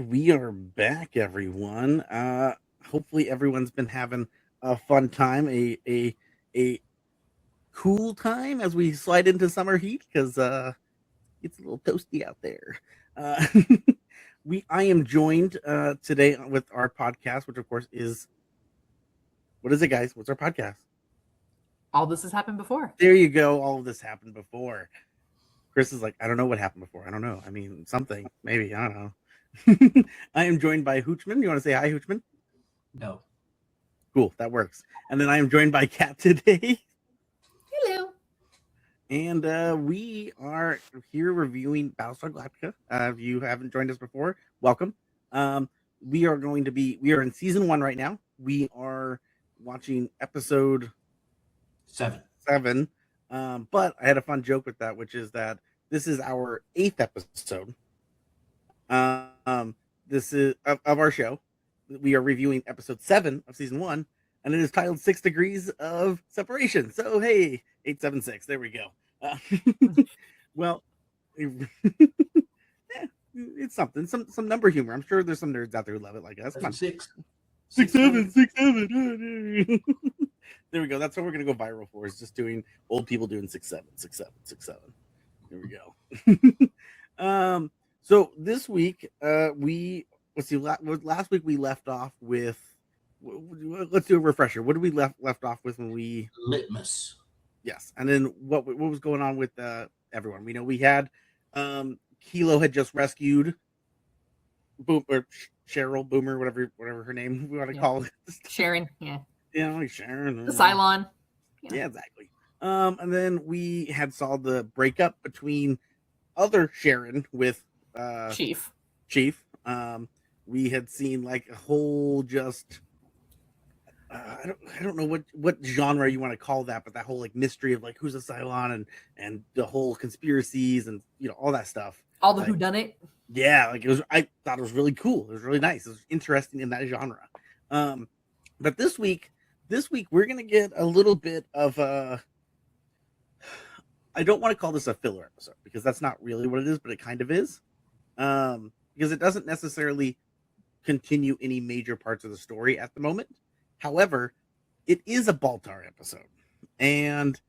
we are back, everyone. Hopefully, everyone's been having a fun time, a cool time as we slide into summer heat because it's a little toasty out there. Uh, I am joined today with our podcast, which of course is what is it, guys? What's our podcast? All this has happened before. There you go. All of this happened before. Chris is like, I don't know what happened before. I don't know. I mean, something maybe. I don't know. I am joined by Hoochman. You want to say hi, Hoochman? No. Cool, that works. And then I am joined by Kat today. Hello. And we are here reviewing Battlestar Galactica. If you haven't joined us before, welcome. We are in season 1 right now. We are watching episode 7. But I had a fun joke with that, which is that this is our 8th episode. This is of our show. We are reviewing episode 7 of season 1, and it is titled 6 Degrees of Separation. So, hey, 876. There we go. Well, it's something. Some number humor. I'm sure there's some nerds out there who love it like us. Come on. 6. 6 7 6 7. There we go. That's what we're gonna go viral for. Is just doing old people doing 6 7 6 7 6 7. There we go. So this week, last week we left off with. Let's do a refresher. What did we left off with when we Litmus? Yes, and then what was going on with everyone? We know we had Kilo had just rescued Cheryl Boomer, whatever her name we want to call it. Sharon, yeah. Yeah, like Sharon. The Cylon. Yeah, exactly. And then we had saw the breakup between other Sharon with Chief. We had seen like a whole just I don't know what genre you want to call that, but that whole like mystery of like who's a Cylon and the whole conspiracies and all that stuff. All the whodunit. Yeah, like it was. I thought it was really cool. It was really nice. It was interesting in that genre. But this week we're gonna get a little bit of I don't want to call this a filler episode because that's not really what it is, but it kind of is. Because it doesn't necessarily continue any major parts of the story at the moment. However, it is a Baltar episode, and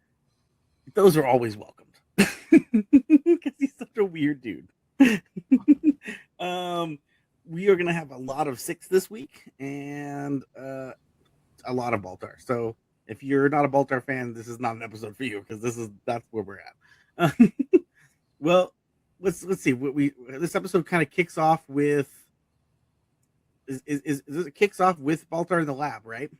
those are always welcomed because he's such a weird dude. We are gonna have a lot of 6 this week and a lot of Baltar. So if you're not a Baltar fan, this is not an episode for you because that's where we're at. Well, let's see what this episode kind of kicks off with. It kicks off with Baltar in the lab, right?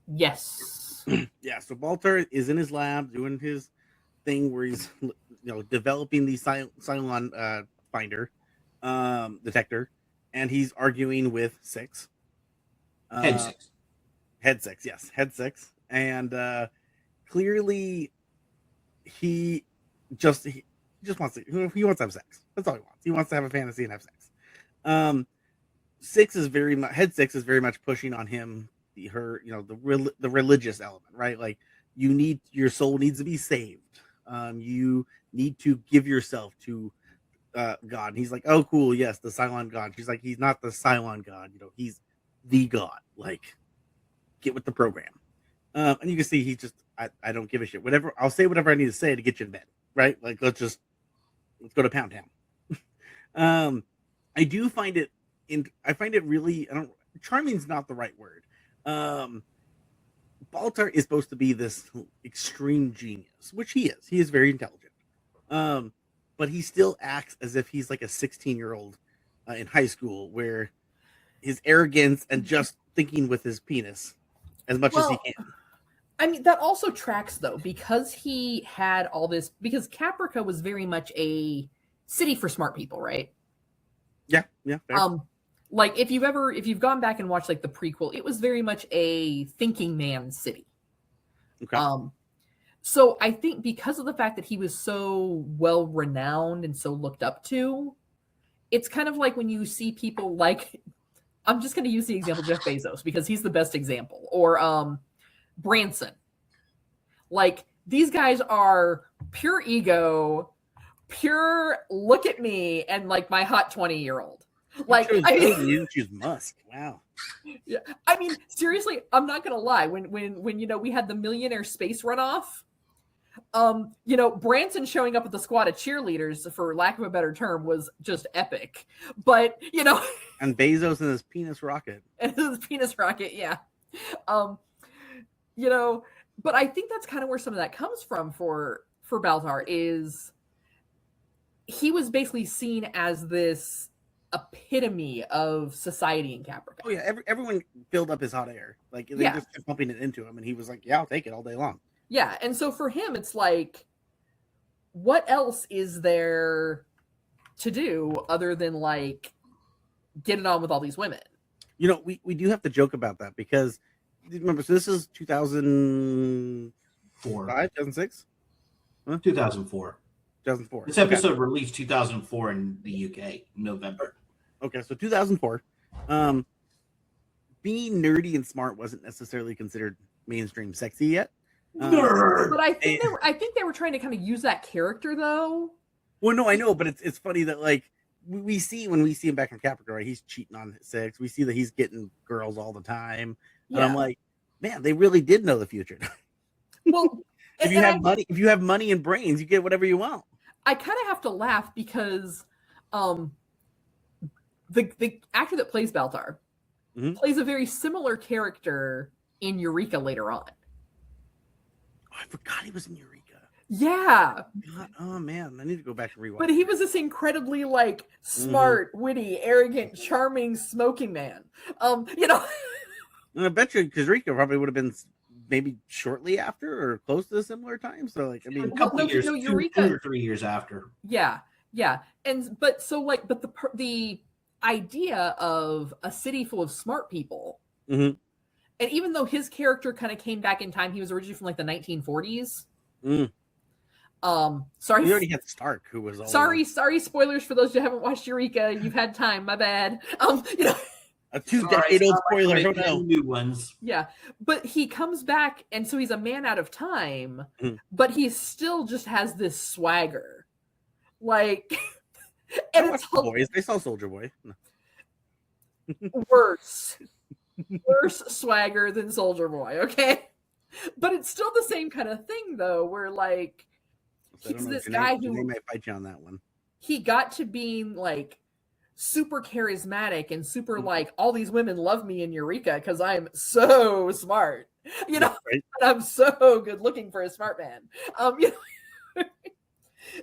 Yes. Yeah. So Baltar is in his lab doing his thing where he's developing the Cylon finder detector, and he's arguing with Six. Head 6. Head 6, yes, Head 6, and clearly he just wants to have sex. That's all he wants. He wants to have a fantasy and have sex. Head 6 is very much pushing on him the religious element, right? Like your soul needs to be saved. You need to give yourself to God. And he's like, oh, cool, yes, the Cylon God. She's like, he's not the Cylon God. He's the God. Like, get with the program. And you can see he just, I don't give a shit. Whatever, I'll say whatever I need to say to get you in bed, right? Like, let's go to Pound Town. I do find it. I find it really. Charming's not the right word. Baltar is supposed to be this extreme genius, which he is. He is very intelligent. But he still acts as if he's like a 16-year-old in high school, where his arrogance and just thinking with his penis as much as he can. I mean, that also tracks though, because he had all this. Because Caprica was very much a city for smart people, right? Yeah. Fair. Like if you've gone back and watched like the prequel, it was very much a thinking man's city. Okay. So I think because of the fact that he was so well renowned and so looked up to, it's kind of like when you see people like, I'm just going to use the example of Jeff Bezos because he's the best example, or Branson. Like these guys are pure ego, pure look at me and like my hot 20-year-old. Like, you didn't choose Musk. Wow. yeah, I mean, seriously, I'm not gonna lie. When we had the millionaire space runoff, Branson showing up with the squad of cheerleaders, for lack of a better term, was just epic. But And Bezos and his penis rocket. and his penis rocket, yeah. Um, but I think that's kind of where some of that comes from for Baltar, is he was basically seen as this epitome of society in Caprica. Oh yeah, everyone filled up his hot air. Like they just kept pumping it into him, and he was like, "Yeah, I'll take it all day long." Yeah, and so for him, it's like, what else is there to do other than like get it on with all these women? We do have to joke about that, because remember, so this is 2004, 2006, 2004. 2004. This episode released 2004 in the UK, November. Okay, so 2004. Being nerdy and smart wasn't necessarily considered mainstream sexy yet. But I think they were trying to kind of use that character, though. Well, no, I know, but it's funny that like we see when we see him back in Caprica, right? He's cheating on Six. We see that he's getting girls all the time, and I'm like, man, they really did know the future. Well, if you have money and brains, you get whatever you want. I kind of have to laugh because the actor that plays Baltar plays a very similar character in Eureka later on. Oh, I forgot he was in Eureka. Yeah. God, oh man, I need to go back and rewatch. But he was this incredibly like smart, witty, arrogant, charming smoking man. And I bet you Eureka probably would have been maybe shortly after or close to a similar time. So like, I mean, a couple of years, Eureka, 2 or 3 years after. Yeah. But the idea of a city full of smart people, and even though his character kind of came back in time, he was originally from like the 1940s. Sorry, we already had Stark, who was sorry spoilers for those who haven't watched Eureka. You've had time, my bad. A 2-decade-old spoiler. Don't know. New ones. Yeah, but he comes back, and so he's a man out of time, but he still just has this swagger, like. And it's boys. They saw Soldier Boy. Worse swagger than Soldier Boy, okay? But it's still the same kind of thing, though, where like he's this guy who, they might fight you on that one. He got to being like super charismatic and super like, all these women love me in Eureka because I'm so smart, right? I'm so good looking for a smart man.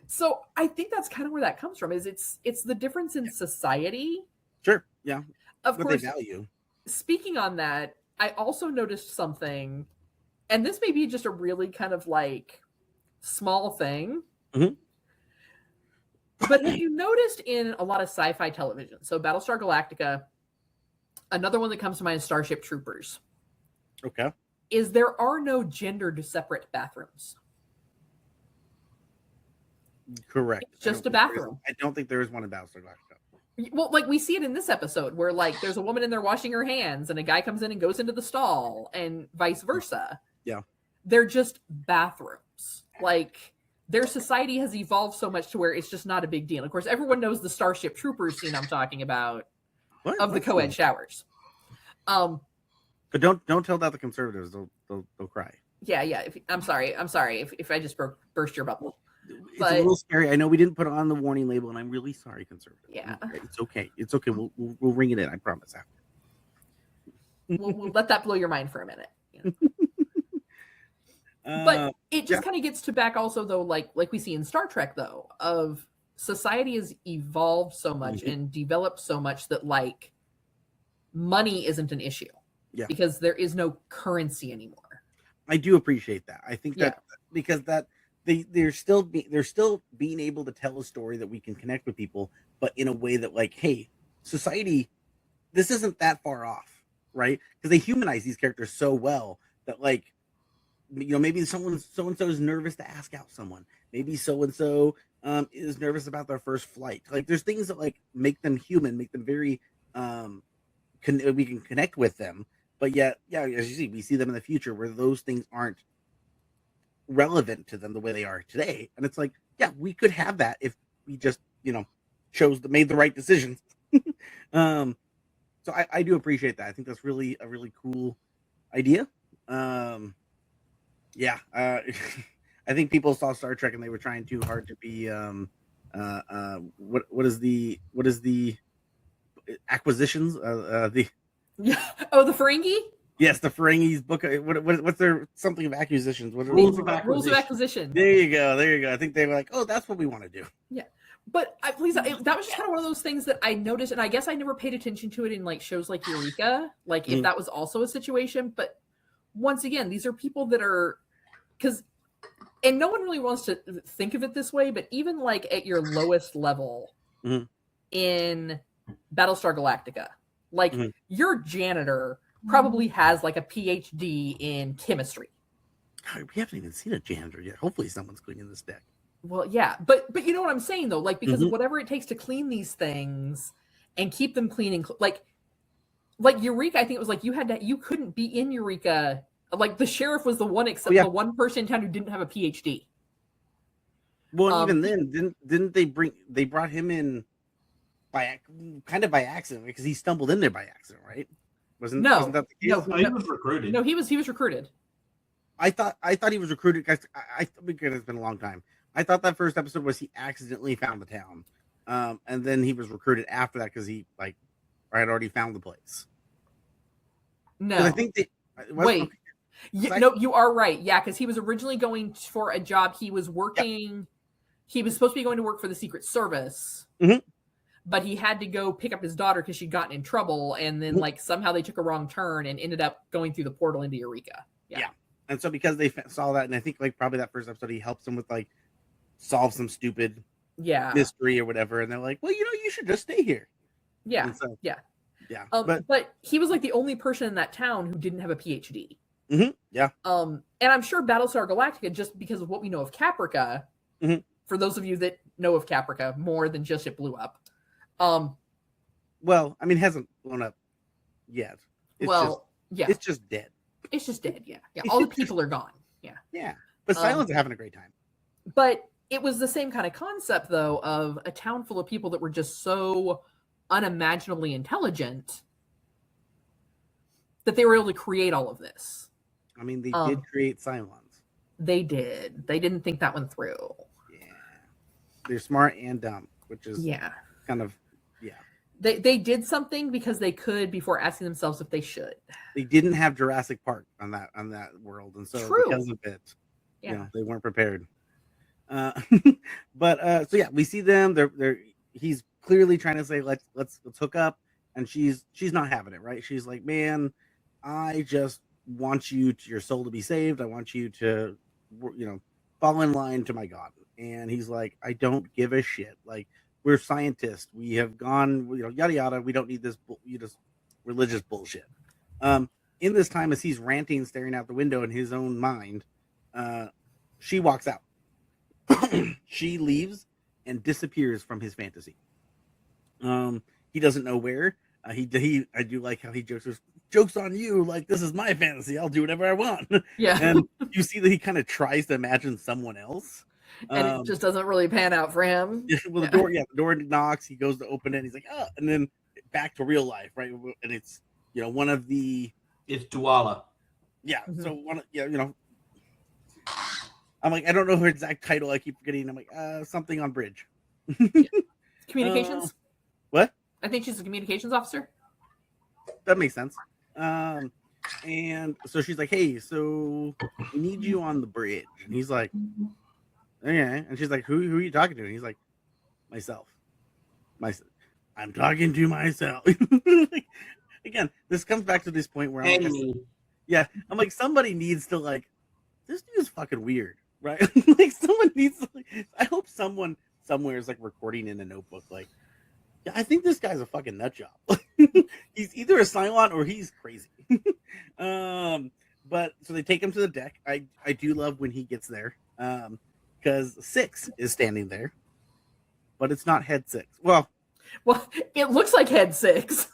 So I think that's kind of where that comes from. Is it's the difference in society. Sure. Yeah. Of course. They value. Speaking on that, I also noticed something, and this may be just a really kind of like small thing. But have you noticed in a lot of sci-fi television, so Battlestar Galactica, another one that comes to mind is Starship Troopers. Okay. Is there are no gendered separate bathrooms. Correct. It's just a bathroom. I don't think there is one in Battlestar Galactica. Well, like we see it in this episode where like there's a woman in there washing her hands and a guy comes in and goes into the stall and vice versa. Yeah. They're just bathrooms. Like their society has evolved so much to where it's just not a big deal. Of course, everyone knows the Starship Troopers scene I'm talking about of the co-ed showers. But don't tell that the conservatives. They'll cry. Yeah. I'm sorry if I just burst your bubble. It's a little scary. I know we didn't put on the warning label, and I'm really sorry, conservative. Yeah, it's okay. It's okay. We'll ring it in. I promise. After. We'll let that blow your mind for a minute. But it just kind of gets to back also, though, like we see in Star Trek, though, of society has evolved so much and developed so much that like money isn't an issue. Yeah, because there is no currency anymore. I do appreciate that. I think that because that. They're still being able to tell a story that we can connect with people, but in a way that like, hey, society, this isn't that far off, right? Because they humanize these characters so well that like, maybe so and so is nervous to ask out someone. Maybe so and so is nervous about their first flight. Like, there's things that like make them human, make them very we can connect with them. But yet, as you see, we see them in the future where those things aren't relevant to them the way they are today, and it's like, we could have that if we just made the right decisions. So I do appreciate that. I think that's really a really cool idea. Yeah, I think people saw Star Trek and they were trying too hard to be what is the acquisitions the Oh, the Ferengi? yes, the Ferengi's book. What's their something of acquisitions? What Rules of Rules of acquisition. acquisition. There you go. There you go. I think they were like, oh, that's what we want to do. Yeah. But that was just kind of one of those things that I noticed, and I guess I never paid attention to it in like shows like Eureka, like if that was also a situation. But once again, these are people that are and no one really wants to think of it this way, but even like at your lowest level in Battlestar Galactica, like your janitor probably has like a PhD in chemistry. God, we haven't even seen a janitor yet. Hopefully someone's cleaning this deck. Well, yeah, but you know what I'm saying though, like because of whatever it takes to clean these things and keep them clean and like Eureka, I think it was like you couldn't be in Eureka. Like the sheriff was the one except the one person in town who didn't have a PhD. Well, even then, didn't they brought him in by accident because he stumbled in there by accident, right? Wasn't that the case? No, he was recruited. No, he was recruited. I thought he was recruited because because it's been a long time. I thought that first episode was he accidentally found the town, and then he was recruited after that because he had already found the place. No, I think wait. No, you are right. Yeah, because he was originally going for a job. He was working. Yep. He was supposed to be going to work for the Secret Service, but he had to go pick up his daughter because she'd gotten in trouble, and then like somehow they took a wrong turn and ended up going through the portal into Eureka. Yeah. And so because they saw that, and I think like probably that first episode he helps them with like solve some stupid mystery or whatever, and they're like, well, you should just stay here. Yeah. So, yeah. But he was like the only person in that town who didn't have a PhD. Yeah. And I'm sure Battlestar Galactica, just because of what we know of Caprica, for those of you that know of Caprica more than just it blew up. Well, I mean, it hasn't blown up yet. It's just dead. It's just dead. Yeah. All the people are gone. Yeah. Yeah. But Cylons are having a great time. But it was the same kind of concept, though, of a town full of people that were just so unimaginably intelligent that they were able to create all of this. I mean, they did create Cylons. They did. They didn't think that one through. Yeah. They're smart and dumb, which is kind of, They did something because they could before asking themselves if they should. They didn't have Jurassic Park on that world, and so because of it, they weren't prepared. But so we see them. He's clearly trying to say let's hook up, and she's not having it, right? She's like, man, I just want your soul to be saved. I want you to fall in line to my God. And he's like, I don't give a shit. Like, we're scientists. We have gone, yada yada. We don't need this religious bullshit. In this time, as he's ranting, staring out the window in his own mind, she walks out. She leaves and disappears from his fantasy. He doesn't know where. I do like how he jokes on you, like, this is my fantasy. I'll do whatever I want. Yeah. And you see that he kind of tries to imagine someone else. And it just doesn't really pan out for him. Well, the door knocks. He goes to open it. And he's like, oh, and then back to real life, right? And it's one of the. It's Duala. Yeah. So I'm like, I don't know her exact title. I keep forgetting. I'm like, something on bridge. Communications. What? I think she's a communications officer. That makes sense. And so she's like, hey, so we need you on the bridge. And he's like, okay. And she's like, who are you talking to? And he's like, myself. I'm talking to myself. Again, this comes back to this point where I'm like, somebody needs to this dude's fucking weird, right? Like, someone needs to, I hope someone somewhere is recording in a notebook, I think this guy's a fucking nut job. He's either a Cylon or he's crazy. But so they take him to the deck. I do love when he gets there. Because Six is standing there, but it's not Head Six. Well, it looks like Head Six.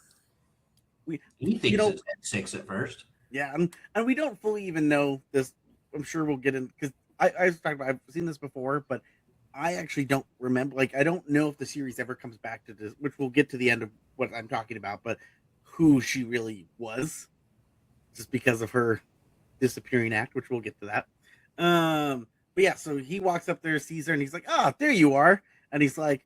He thinks it's Head Six at first. Yeah, and we don't fully even know this. I'm sure we'll get in because I was talking about. I've seen this before, but I actually don't remember. Like, I don't know if the series ever comes back to this, which we'll get to the end of what I'm talking about, but who she really was, just because of her disappearing act, which we'll get to that. But yeah, so he walks up there, sees her, and he's like, "Ah, there you are." And he's like,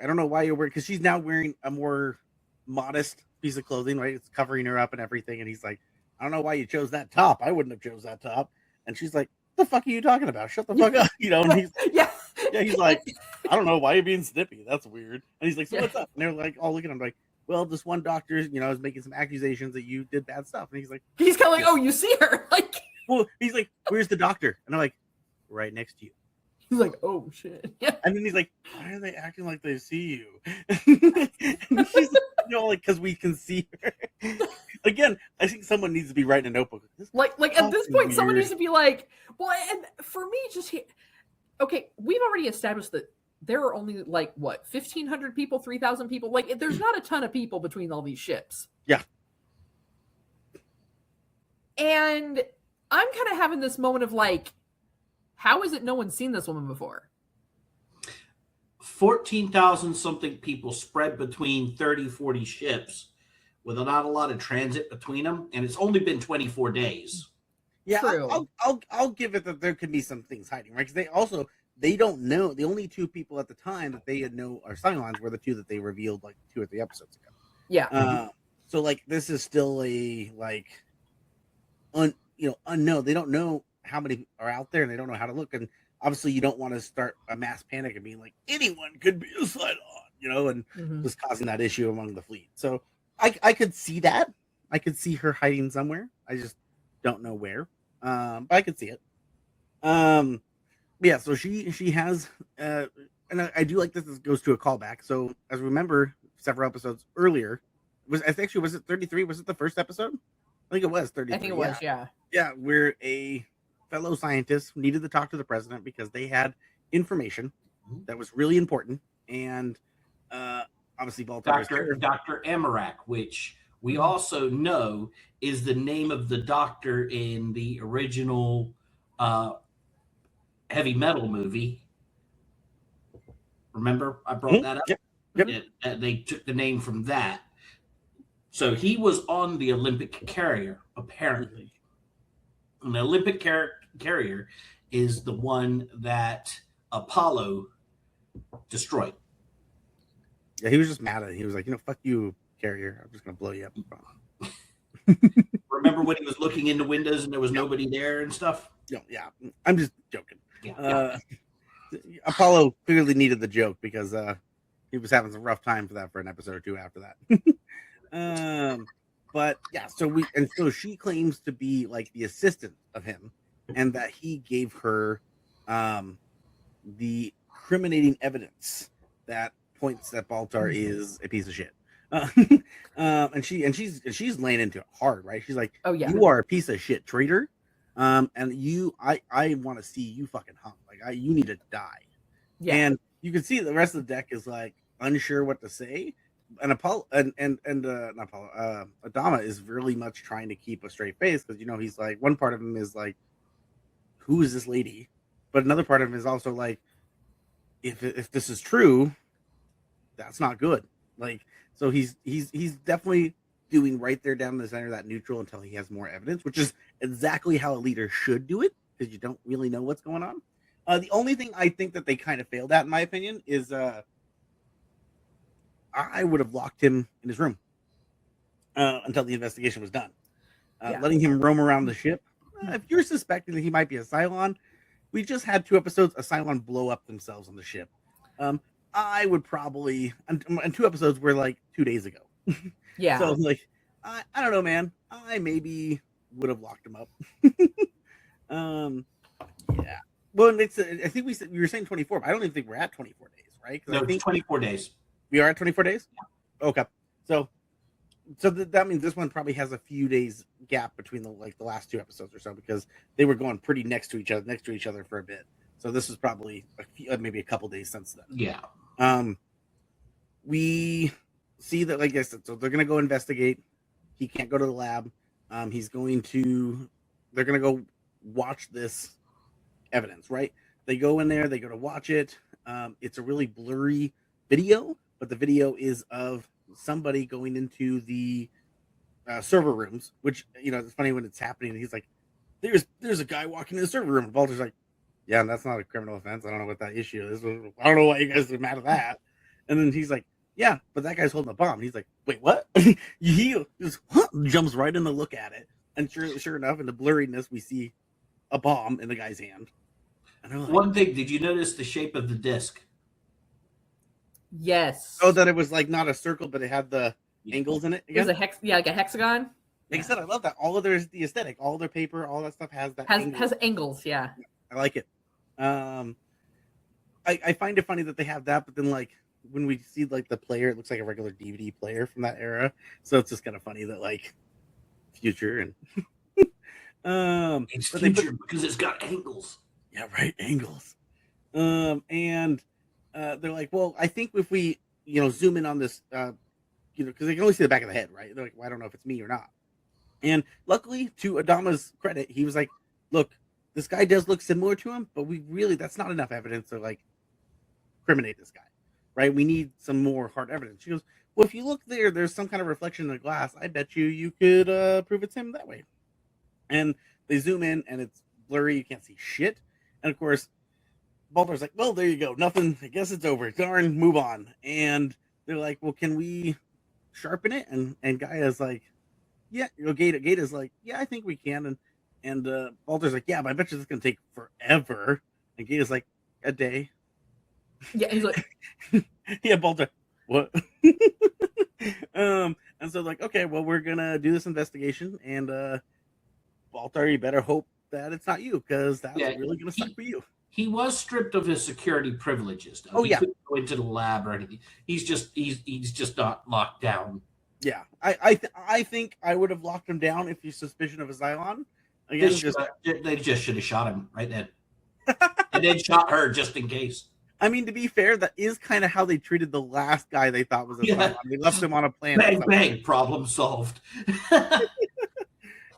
"I don't know why you're wearing," because she's now wearing a more modest piece of clothing, right? It's covering her up and everything. And he's like, "I don't know why you chose that top. I wouldn't have chose that top." And she's like, "The fuck are you talking about? Shut the fuck up," you know? And he's Yeah. he's like, "I don't know why you're being snippy. That's weird." And he's like, "So Yeah. what's up?" And they're like, all looking at him like, "Well, this one doctor, is making some accusations that you did bad stuff." And he's like, He's kind of like, "Oh, you see her?" Like, "Well," he's like, "Where's the doctor?" And I'm like, "Right next to you." he's like, "Oh shit." Yeah. And then he's like, "Why are they acting like they see you?" And she's like, "Because we can see her." Again, I think someone needs to be writing a notebook. Like at this point, someone needs to be like, well, and for me, okay, we've already established that there are only like what 1,500 people, 3,000 people. Like, there's not a ton of people between all these ships. Yeah. And I'm kind of having this moment of like, how is it no one's seen this woman before? 14,000 something people spread between 30, 40 ships with not a lot of transit between them, and it's only been 24 days. Yeah, True. I'll give it that there could be some things hiding, right? Because they don't know. The only two people at the time that they had know are Cylons were the two that they revealed like 2 or 3 episodes ago. Yeah. So like this is still a like unknown. They don't know how many are out there, and they don't know how to look. And obviously, you don't want to start a mass panic and being like anyone could be a Cylon, and just causing that issue among the fleet. So I could see that. I could see her hiding somewhere. I just don't know where. But I could see it. Yeah. So she has, and I do like this. This goes to a callback. So as we remember, several episodes earlier, was it 33? Was it the first episode? I think it was 33. I think it was. Yeah. Yeah, where a fellow scientist needed to talk to the president because they had information that was really important, and obviously Baltar Dr. Amarak, which we also know is the name of the doctor in the original heavy metal movie. Remember, I brought that up. Yep. They took the name from that. So he was on the Olympic carrier, apparently. And the Olympic carrier is the one that Apollo destroyed. Yeah, he was just mad at it. He was like, "Fuck you, carrier. I'm just gonna blow you up." Remember when he was looking into windows and there was nobody there and stuff? Yeah. I'm just joking. Yeah. Apollo clearly needed the joke because he was having some rough time for an episode or 2 after that. But yeah, so she claims to be like the assistant of him, and that he gave her the incriminating evidence that points that Baltar is a piece of shit. And she's laying into it hard, right? She's like, "Oh yeah, you are a piece of shit traitor, and I want to see you fucking hung. Like, you need to die." Yeah. And you can see the rest of the deck is like unsure what to say. And Apollo not Apollo, Adama is really much trying to keep a straight face because he's like, one part of him is like, who is this lady? But another part of him is also like, if this is true, that's not good. Like, so he's definitely doing right there down in the center, that neutral, until he has more evidence, which is exactly how a leader should do it, because you don't really know what's going on. The only thing I think that they kind of failed at, in my opinion, is I would have locked him in his room until the investigation was done. Letting him roam around the ship. If you're suspecting that he might be a Cylon, we just had 2 episodes, a Cylon blow up themselves on the ship. I would probably, and 2 episodes were like 2 days ago. Yeah. So like, I don't know, man. I maybe would have locked him up. Yeah. Well, I think we were saying 24, but I don't even think we're at 24 days, right? No, I think 24 days. We are at 24 days? Yeah. Okay. So that means this one probably has a few days gap between the last 2 episodes or so, because they were going pretty next to each other for a bit. So this is probably maybe a couple days since then. Yeah. We see that, like I said, so they're going to go investigate. He can't go to the lab. They're going to go watch this evidence, right? They go in there, they go to watch it. It's a really blurry video, but the video is of somebody going into the server rooms, which, it's funny when it's happening. And he's like, there's a guy walking in the server room. And Baltar's like, yeah, that's not a criminal offense. I don't know what that issue is. I don't know why you guys are mad at that. And then he's like, yeah, but that guy's holding a bomb. And he's like, wait, what? He just jumps right in to look at it. And sure enough, in the blurriness, we see a bomb in the guy's hand. And like, one thing, did you notice the shape of the disc? Yes. Oh, that it was like not a circle, but it had the angles in it. It was like a hexagon. Like I said, I love that. All of there's the aesthetic, all their paper, all that stuff has angles. Yeah, I like it. I find it funny that they have that, but then like when we see like the player, it looks like a regular DVD player from that era. So it's just kind of funny that like future and it's future because it's got angles. Yeah, right, angles. And they're like, well, I think if we zoom in on this, because they can only see the back of the head, right? They're like, well, I don't know if it's me or not. And luckily, to Adama's credit, he was like, look, this guy does look similar to him, but that's not enough evidence to like incriminate this guy, right? We need some more hard evidence. She goes, well, if you look there's some kind of reflection in the glass. I bet you could prove it's him that way. And they zoom in and it's blurry. You can't see shit. And of course, Baltar's like, well, there you go. Nothing. I guess it's over. Darn, move on. And they're like, well, can we sharpen it? And Gaia's like, yeah, Gata's like, yeah, I think we can. And Baltar's like, yeah, but I bet you this is gonna take forever. And Gata's like, a day. Yeah, he's like, yeah, Baltar, what? And so like, okay, well, we're gonna do this investigation, and Baltar, you better hope that it's not you, because that's really gonna suck for you. He was stripped of his security privileges. Though. Oh, he yeah. couldn't go into the lab or anything. He's just not locked down. Yeah, I think I would have locked him down if he's suspicion of a Cylon. Again, they just should have shot him right then, and then shot her just in case. I mean, to be fair, that is kind of how they treated the last guy they thought was a Cylon. They left him on a planet. Bang, bang, problem solved.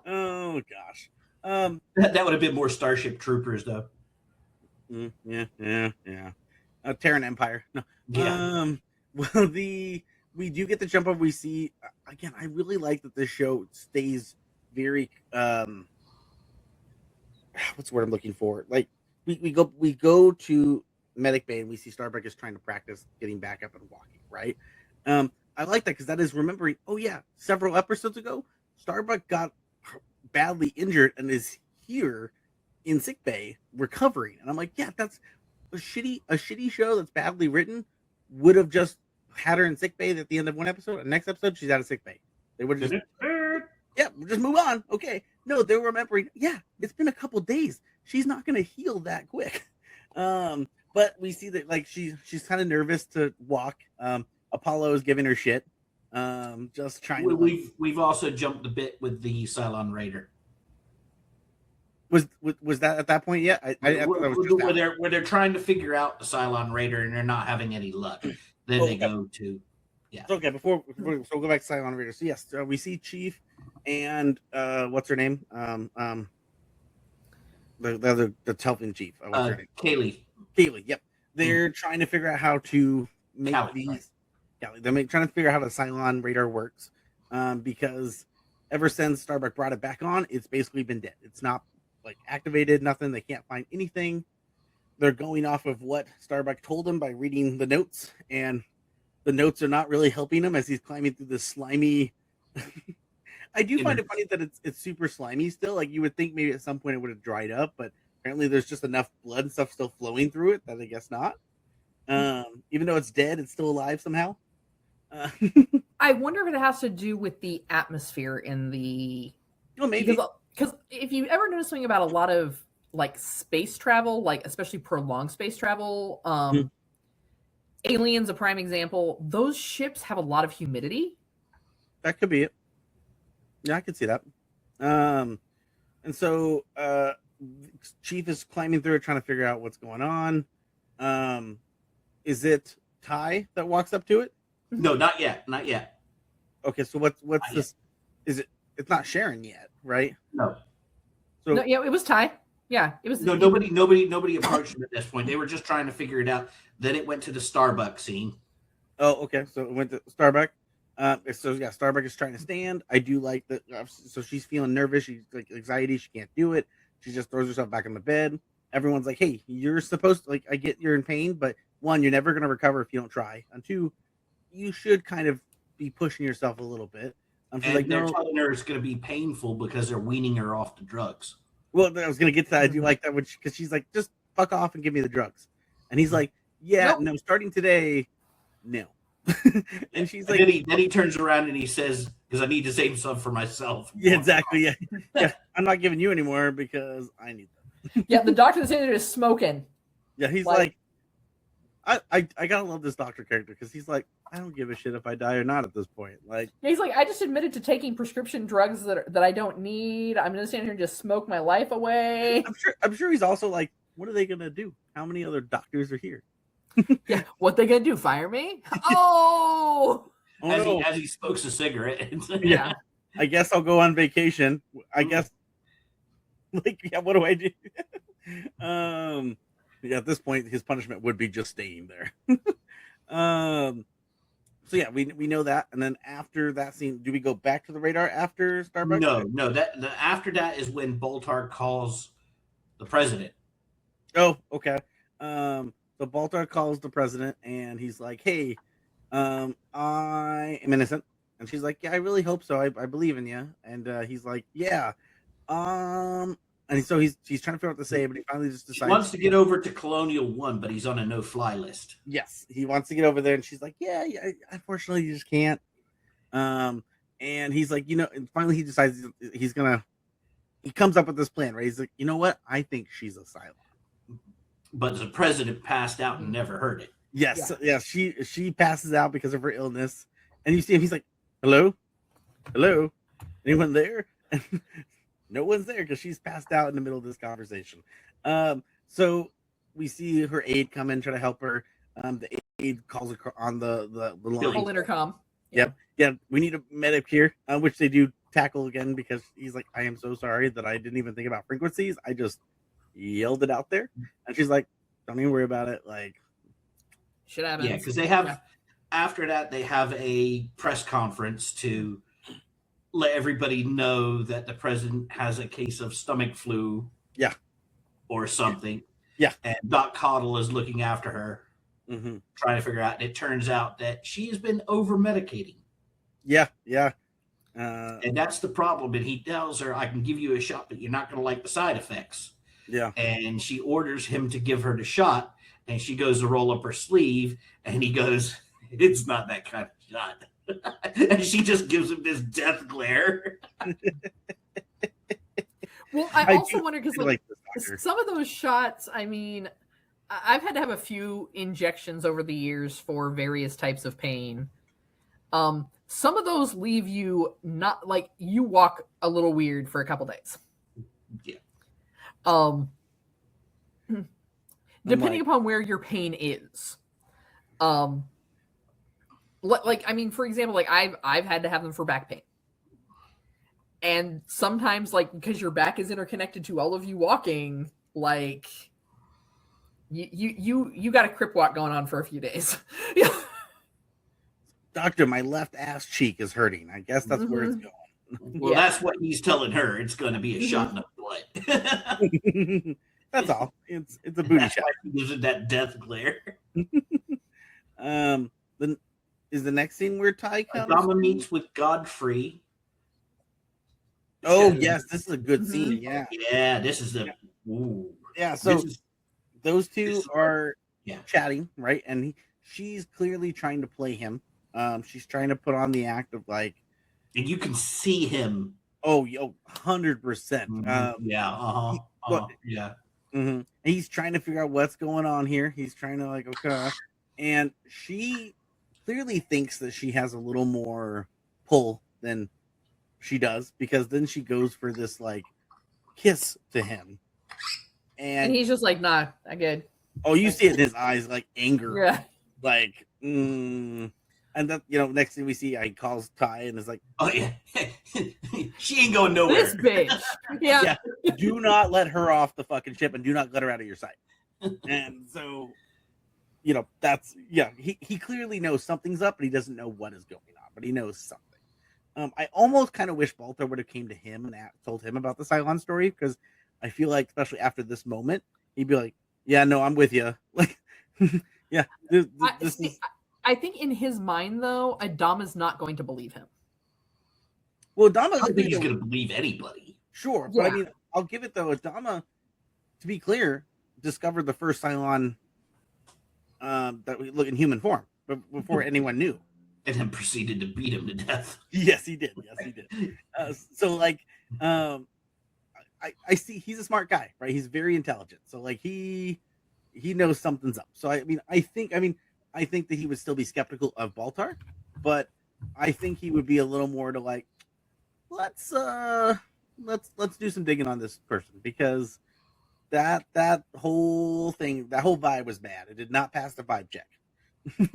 Oh gosh, that would have been more Starship Troopers, though. Yeah. Terran Empire. No. Yeah. Well, we do get the jump up. We see again. I really like that this show stays very. What's the word I'm looking for? Like we go to Medic Bay and we see Starbuck is trying to practice getting back up and walking. Right. I like that because that is remembering. Oh yeah, several episodes ago, Starbuck got badly injured and is here in sick bay recovering. And I'm like, yeah, that's a shitty show that's badly written would have just had her in sick bay at the end of one episode, and next episode she's out of sick bay. They would have just we'll just move on. Okay. No, they're remembering, yeah, it's been a couple days. She's not gonna heal that quick. But we see that like she's kind of nervous to walk. Apollo is giving her shit. Just trying to we've also jumped a bit with the Cylon Raider. Was that at that point yet? Where they're trying to figure out the Cylon Raider and they're not having any luck. Then they go to Okay, so we'll go back to Cylon Raider. So yes, we see Chief and what's her name? The Telfin chief. What's her name? Kaylee. Yep. They're trying to figure out how to make these. Right. They're trying to figure out how the Cylon radar works, because ever since Starbuck brought it back on, it's basically been dead. It's not like activated. Nothing. They can't find anything. They're going off of what Starbuck told them by reading the notes, and the notes are not really helping him as he's climbing through this slimy. I do find it funny that it's super slimy still. Like you would think maybe at some point it would have dried up, but apparently there's just enough blood and stuff still flowing through it that I guess not. Even though it's dead, it's still alive somehow. I wonder if it has to do with the atmosphere in the. Oh, maybe. Because if you ever notice something about a lot of like space travel, like especially prolonged space travel, Alien's a prime example. Those ships have a lot of humidity. That could be it. Yeah, I could see that. And so Chief is climbing through it, trying to figure out what's going on. Is it Ty that walks up to it? No, not yet. Okay, so what's this? Is it? It's not Sharon yet, right? No. So no, yeah, it was Ty. Yeah, it was. No, nobody approached him at this point. They were just trying to figure it out. Then it went to the Starbucks scene. Oh, okay. So it went to Starbuck. So yeah, Starbuck is trying to stand. I do like that. So she's feeling nervous. She's like anxiety. She can't do it. She just throws herself back in the bed. Everyone's like, "Hey, you're supposed to like. I get you're in pain, but one, you're never gonna recover if you don't try. And two, you should kind of be pushing yourself a little bit." She's And like, they're "No." telling her it's going to be painful because they're weaning her off the drugs. Well, I was gonna get to that. I do like that, which because she's like, "Just fuck off and give me the drugs," and he's like, "Yeah, Nope. no, starting today, no." And she's like, then he turns around and he says, "Because I need to save some for myself." "Yeah, exactly. Yeah, yeah. I'm not giving you anymore because I need them." Yeah, the doctor that's in there is smoking. Yeah, he's like I gotta love this doctor character because he's like, I don't give a shit if I die or not at this point. Like, yeah, he's like, I just admitted to taking prescription drugs that I don't need. I'm gonna stand here and just smoke my life away. I'm sure he's also like, what are they gonna do? How many other doctors are here? Yeah, what they gonna do? Fire me? Oh, as he smokes a cigarette. Yeah. I guess I'll go on vacation. I guess, like, yeah, what do I do? Yeah, at this point, his punishment would be just staying there. So yeah, we know that, and then after that scene, do we go back to the radar after Starbucks? No. After that is when Baltar calls the president. Oh, okay. So Baltar calls the president, and he's like, "Hey, I am innocent," and she's like, "Yeah, I really hope so. I believe in you." And he's like, "Yeah." And so he's trying to figure out what to say, but he finally just decides He wants to get over to Colonial 1, but he's on a no-fly list. Yes, he wants to get over there, and she's like, "Yeah, unfortunately, you just can't." And he's like, and finally he decides he comes up with this plan, right? He's like, "You know what? I think she's a Cylon." But the president passed out and never heard it. Yes, yeah. She passes out because of her illness, and you see him. He's like, "Hello, anyone there?" And no one's there because she's passed out in the middle of this conversation. So we see her aide come in, try to help her. The aide calls her on the line. whole intercom. Yep. Yeah, we need a medic here, which they do tackle again because he's like, "I am so sorry that I didn't even think about frequencies. I just yelled it out there." And she's like, "Don't even worry about it. Like, shit happens." Yeah, because they have after that they have a press conference to let everybody know that the president has a case of stomach flu. Yeah. Or something. Yeah. And Doc Coddle is looking after her, mm-hmm. trying to figure out. And it turns out that she has been over medicating. Yeah. And that's the problem. And he tells her, "I can give you a shot, but you're not going to like the side effects." Yeah. And she orders him to give her the shot. And she goes to roll up her sleeve. And he goes, "It's not that kind of shot." And she just gives him this death glare. Well, I also wonder because like some of those shots, I mean, I've had to have a few injections over the years for various types of pain. Some of those leave you not like you walk a little weird for a couple days. Yeah. Depending upon where your pain is. Like, I mean, for example, like I've had to have them for back pain. And sometimes, like, because your back is interconnected to all of you walking, like you got a crip walk going on for a few days. "Doctor, my left ass cheek is hurting. I guess that's where it's going." Well, that's what he's telling her. It's going to be a shot in the butt. That's all. It's a booty shot. He gives it that death glare. Then is the next scene where Ty comes? Adama meets with Godfrey. Oh yes, this is a good scene. Yeah. Yeah, this is the. Ooh. Yeah. So those two are Yeah. chatting, right? And she's clearly trying to play him. She's trying to put on the act of like, And you can see him. oh, 100%. Yeah. Yeah. Mm-hmm. He's trying to figure out what's going on here. He's trying to like, okay. And she clearly thinks that she has a little more pull than she does, because then she goes for this like kiss to him. And he's just like, "Nah, I good." Oh, you see it in his eyes, like anger. Yeah. Like, And then, next thing we see, he calls Ty and is like, "Oh yeah, she ain't going nowhere." This bitch. Yeah. Do not let her off the fucking ship and do not let her out of your sight. And so, that's he clearly knows something's up, but he doesn't know what is going on, but he knows something. I almost kind of wish Baltar would have came to him and told him about the Cylon story, because I feel like, especially after this moment, he'd be like, "Yeah, no, I'm with you." Like, yeah, this is. I think in his mind, though, Adama's not going to believe him. Well, Adama, I don't think he's going to believe anybody. Sure, but I mean, I'll give it though. Adama, to be clear, discovered the first Cylon that we look in human form before anyone knew, and then proceeded to beat him to death. Yes, he did. So, like, I see he's a smart guy, right? He's very intelligent. So, like, he knows something's up. So, I think that he would still be skeptical of Baltar, but I think he would be a little more to like, let's do some digging on this person, because that whole thing, that whole vibe was bad. It did not pass the vibe check.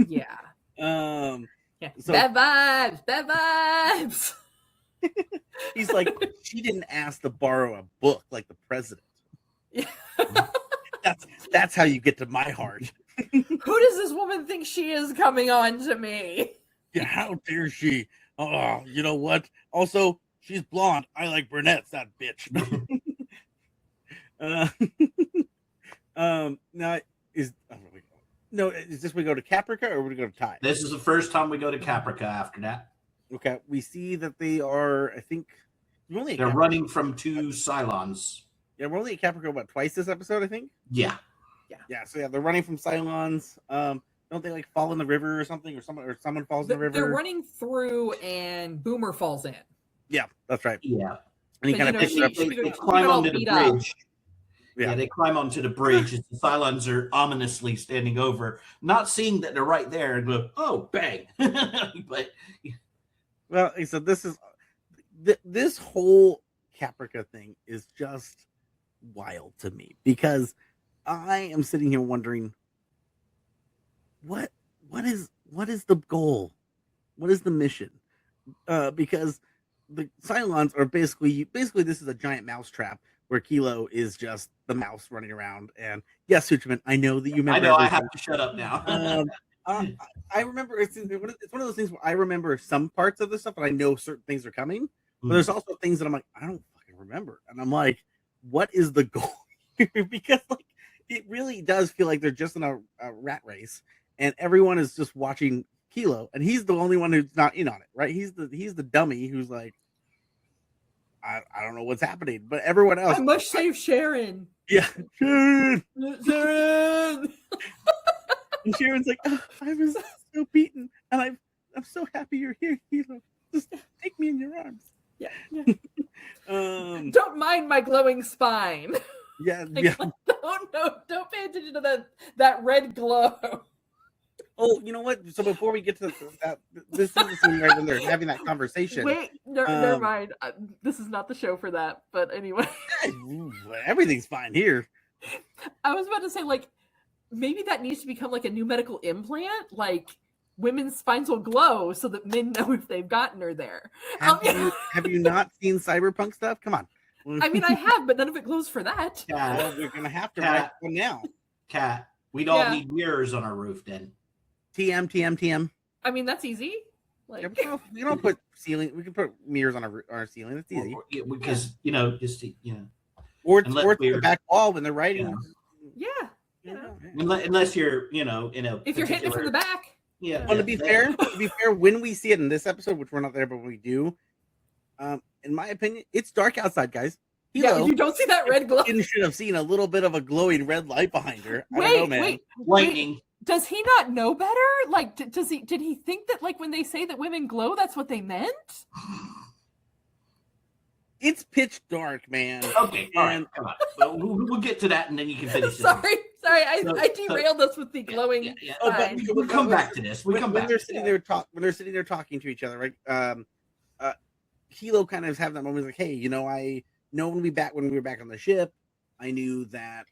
Yeah. So, bad vibes. He's like, she didn't ask to borrow a book like the president. Yeah. That's how you get to my heart. Who does this woman think she is coming on to me? Yeah, how dare she? Oh, you know what? Also, she's blonde. I like brunettes, that bitch. Now is this we go to Caprica or we go to Ty? This is the first time we go to Caprica after that. Okay, we see that they are, I think, they're running from two Cylons. Yeah, we're only at Caprica, twice this episode, I think? Yeah. So they're running from Cylons. Don't they like fall in the river or something, or someone falls in the river? They're running through, and Boomer falls in. Yeah, that's right. Yeah, and he kind of picks her up. They climb onto the bridge. Yeah, they climb onto the bridge as the Cylons are ominously standing over, not seeing that they're right there, and go, "Oh, bang!" But well, so this whole Caprica thing is just wild to me, because I am sitting here wondering, what is the goal? What is the mission? Because the Cylons are basically this is a giant mousetrap where Kilo is just the mouse running around. And yes, Suchman, I know that you remember. I know everything. I have to shut up now. I remember it's one of those things where I remember some parts of this stuff, and I know certain things are coming. But there's also things that I'm like, I don't fucking remember, and I'm like, what is the goal here? Because like, it really does feel like they're just in a rat race, and everyone is just watching Kilo, and he's the only one who's not in on it, right? He's the dummy who's like, I don't know what's happening, but everyone else. I must save Sharon. Yeah, Sharon. Sharon. And Sharon's like, oh, I was so beaten, and I'm so happy you're here, Kilo. Just take me in your arms. Yeah. Don't mind my glowing spine. Yeah, Don't pay attention to that red glow. Oh, you know what? So before we get to that, this is the scene right when they're having that conversation. Wait, never mind. This is not the show for that. But anyway, everything's fine here. I was about to say, like, maybe that needs to become like a new medical implant, like women's spines will glow so that men know if they've gotten her there. Have you not seen cyberpunk stuff? Come on. I mean, I have, but none of it glows for that. Well, we're gonna have to write one now. Cat, we'd all need mirrors on our roof then. TM. I mean, that's easy. Like, we don't put ceiling. We can put mirrors on our ceiling. That's easy. Because or it's the back wall when they're writing. Yeah. Unless you're, if you're hitting it from the back. Yeah. Well, to be fair, when we see it in this episode, which we're not there, but when we do, in my opinion, it's dark outside, guys. Yeah, you don't see that red glow. You should have seen a little bit of a glowing red light behind her. I don't know, man. Wait. Lightning. Does he not know better? Like, did he think that, like, when they say that women glow, that's what they meant? It's pitch dark, man. Okay, all right, come on. But we'll get to that, and then you can finish. Sorry, I derailed us with the glowing. Yeah. Oh, but we'll come back to this. When they're sitting there talking to each other, right? Kilo kind of have that moment, like, hey, I know when we were back on the ship, I knew that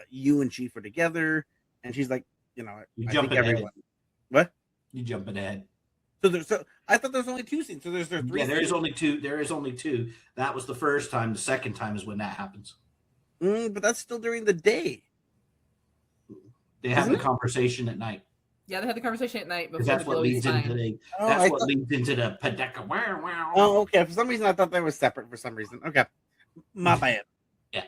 you and Chief were together, and she's like, you jumping ahead. What? You jumping ahead. So I thought there was only 2 scenes. So there's 3. Yeah, there is scenes. only 2. There is only 2. That was the first time. The second time is when that happens. But that's still during the day. They have the conversation at night. Yeah, they had the conversation at night. Because that's what leads into the. Leads into the Padeka. Oh, okay. For some reason, I thought that was separate. For some reason, okay, my bad. Yeah.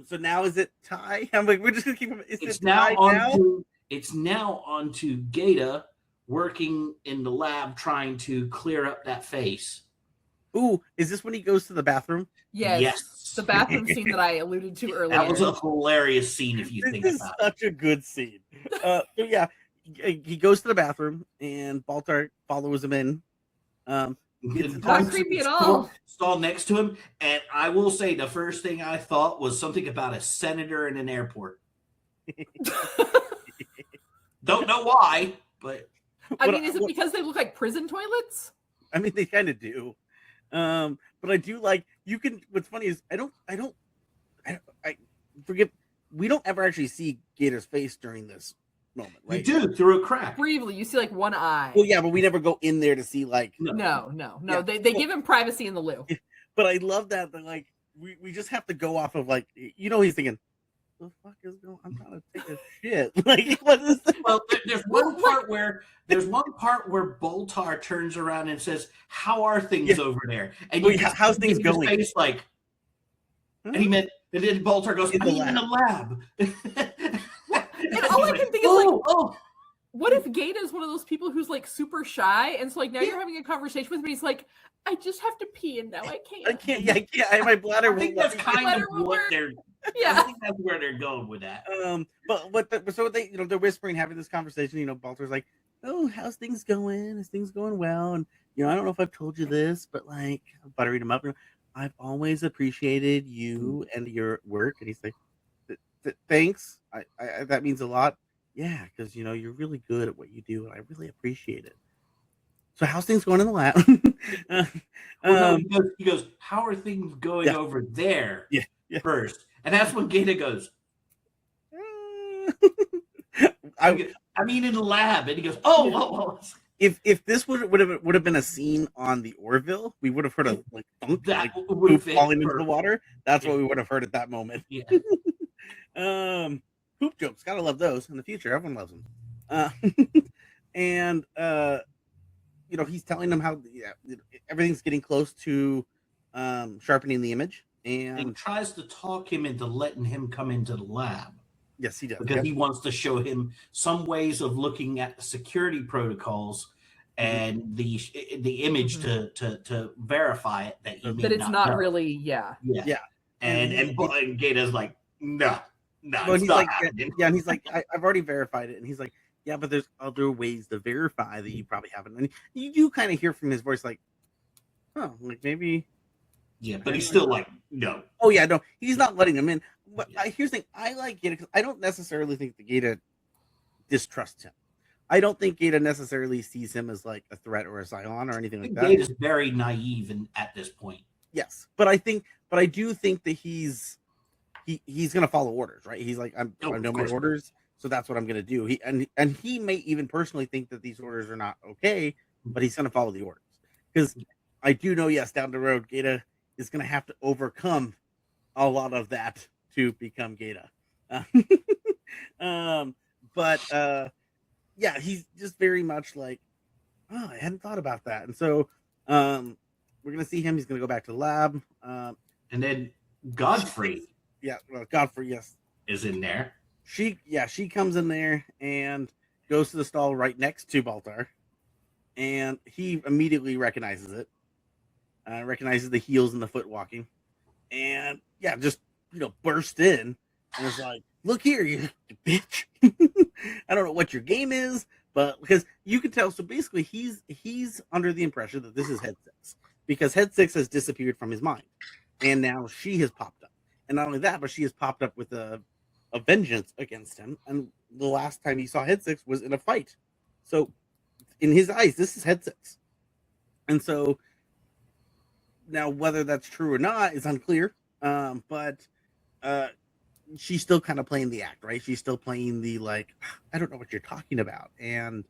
So now is it Ty? I'm like, we're just gonna keep. It's now on. It's now on to Gata working in the lab trying to clear up that face. Ooh, is this when he goes to the bathroom? Yes. The bathroom scene that I alluded to earlier. That was a hilarious scene if you think about it. This is such a good scene. So yeah, he goes to the bathroom and Baltar follows him in. Not creepy at all. Stall next to him, and I will say the first thing I thought was something about a senator in an airport. Don't know why, but I mean, is it because they look like prison toilets? I mean, they kind of do. But I do like you can. What's funny is I forget. We don't ever actually see Gator's face during this moment, right? You do through a crack. Briefly, you see like one eye. Well, yeah, but we never go in there to see like. No. Yeah. They give him privacy in the loo. But I love that like we just have to go off of like he's thinking. The fuck is going? I'm trying to take a shit. Like, what is this? Well, there's one part where Baltar turns around and says, "How are things over there?" And how's things going? Face like, and he meant, and then Baltar goes, "In the lab." And all I can think is what if Gata is one of those people who's like super shy, and so like now you're having a conversation with me, he's like, I just have to pee, and now I can't. I can't. Yeah, I can't. My bladder. I think that's kind of what they're. Yeah, I think that's where they're going with that. So they, they're whispering, having this conversation. Baltar's like, "Oh, how's things going? Is things going well?" And I don't know if I've told you this, but like, I'm buttering him up. I've always appreciated you and your work. And he's like, "Thanks. I that means a lot. Yeah, because you're really good at what you do, and I really appreciate it." So how's things going in the lab? He goes, "How are things going over there?" Yeah. First, and that's when Gata goes. I mean, in the lab, and he goes, "Oh." If this would have been a scene on the Orville, we would have heard a like thunk, that like poop falling into the water. That's what we would have heard at that moment. Yeah. Poop jokes, gotta love those in the future. Everyone loves them. And he's telling them how everything's getting close to sharpening the image, and tries to talk him into letting him come into the lab. Yes, he does, because he wants to show him some ways of looking at the security protocols and the image to verify it that it's not really and Gata's like no. Well, he's like, and he's like, I've already verified it, and he's like, yeah, but there's other ways to verify that you probably haven't. And you do kind of hear from his voice, like, oh, like maybe. Yeah, but he's still like, no. Oh yeah, no, he's not letting him in. But here's the thing: I like Gata because I don't necessarily think the Gata distrusts him. I don't think Gata necessarily sees him as like a threat or a Cylon or anything like that. Gata's very naive at this point. Yes, but I do think that he's gonna follow orders, right? He's like, I know my orders, so that's what I'm gonna do. He may even personally think that these orders are not okay, but he's gonna follow the orders because I do know, yes, down the road, Gata is gonna have to overcome a lot of that to become Gata. Yeah, he's just very much like, oh, I hadn't thought about that, and so we're gonna see him. He's gonna go back to the lab, and then Godfrey. Yeah, well, Godfrey, yes, is in there. She comes in there and goes to the stall right next to Baltar, and he immediately recognizes it. Recognizes the heels and the foot walking, and just burst in and is like, "Look here, you bitch! I don't know what your game is, but because you can tell." So basically, he's under the impression that this is Head Six because Head Six has disappeared from his mind, and now she has popped up. And not only that, but she has popped up with a vengeance against him. And the last time he saw Head Six was in a fight. So in his eyes, this is Head Six. And so now whether that's true or not is unclear. But she's still kind of playing the act, right? She's still playing the like, I don't know what you're talking about. And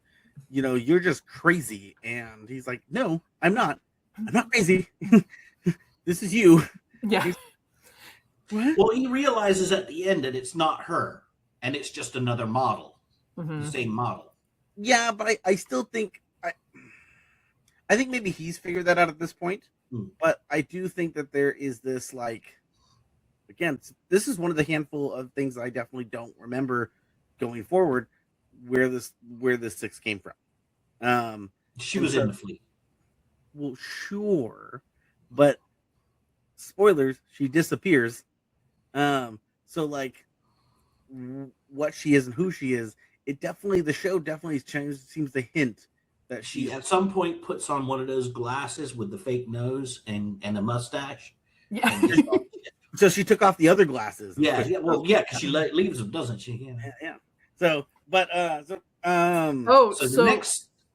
you're just crazy. And he's like, no, I'm not crazy. This is you. Yeah. What? Well, he realizes at the end that it's not her, and it's just another model, the same model. Yeah, but I still think I think maybe he's figured that out at this point. But I do think that there is this, like, again, this is one of the handful of things that I definitely don't remember going forward where this Six came from. She was in the fleet. Well, sure, but spoilers, she disappears. So like what she is and who she is, the show definitely seems to hint that She at some point puts on one of those glasses with the fake nose and a mustache. Yeah. And so she took off the other glasses. Yeah, because she leaves them, doesn't she? Yeah. So, but so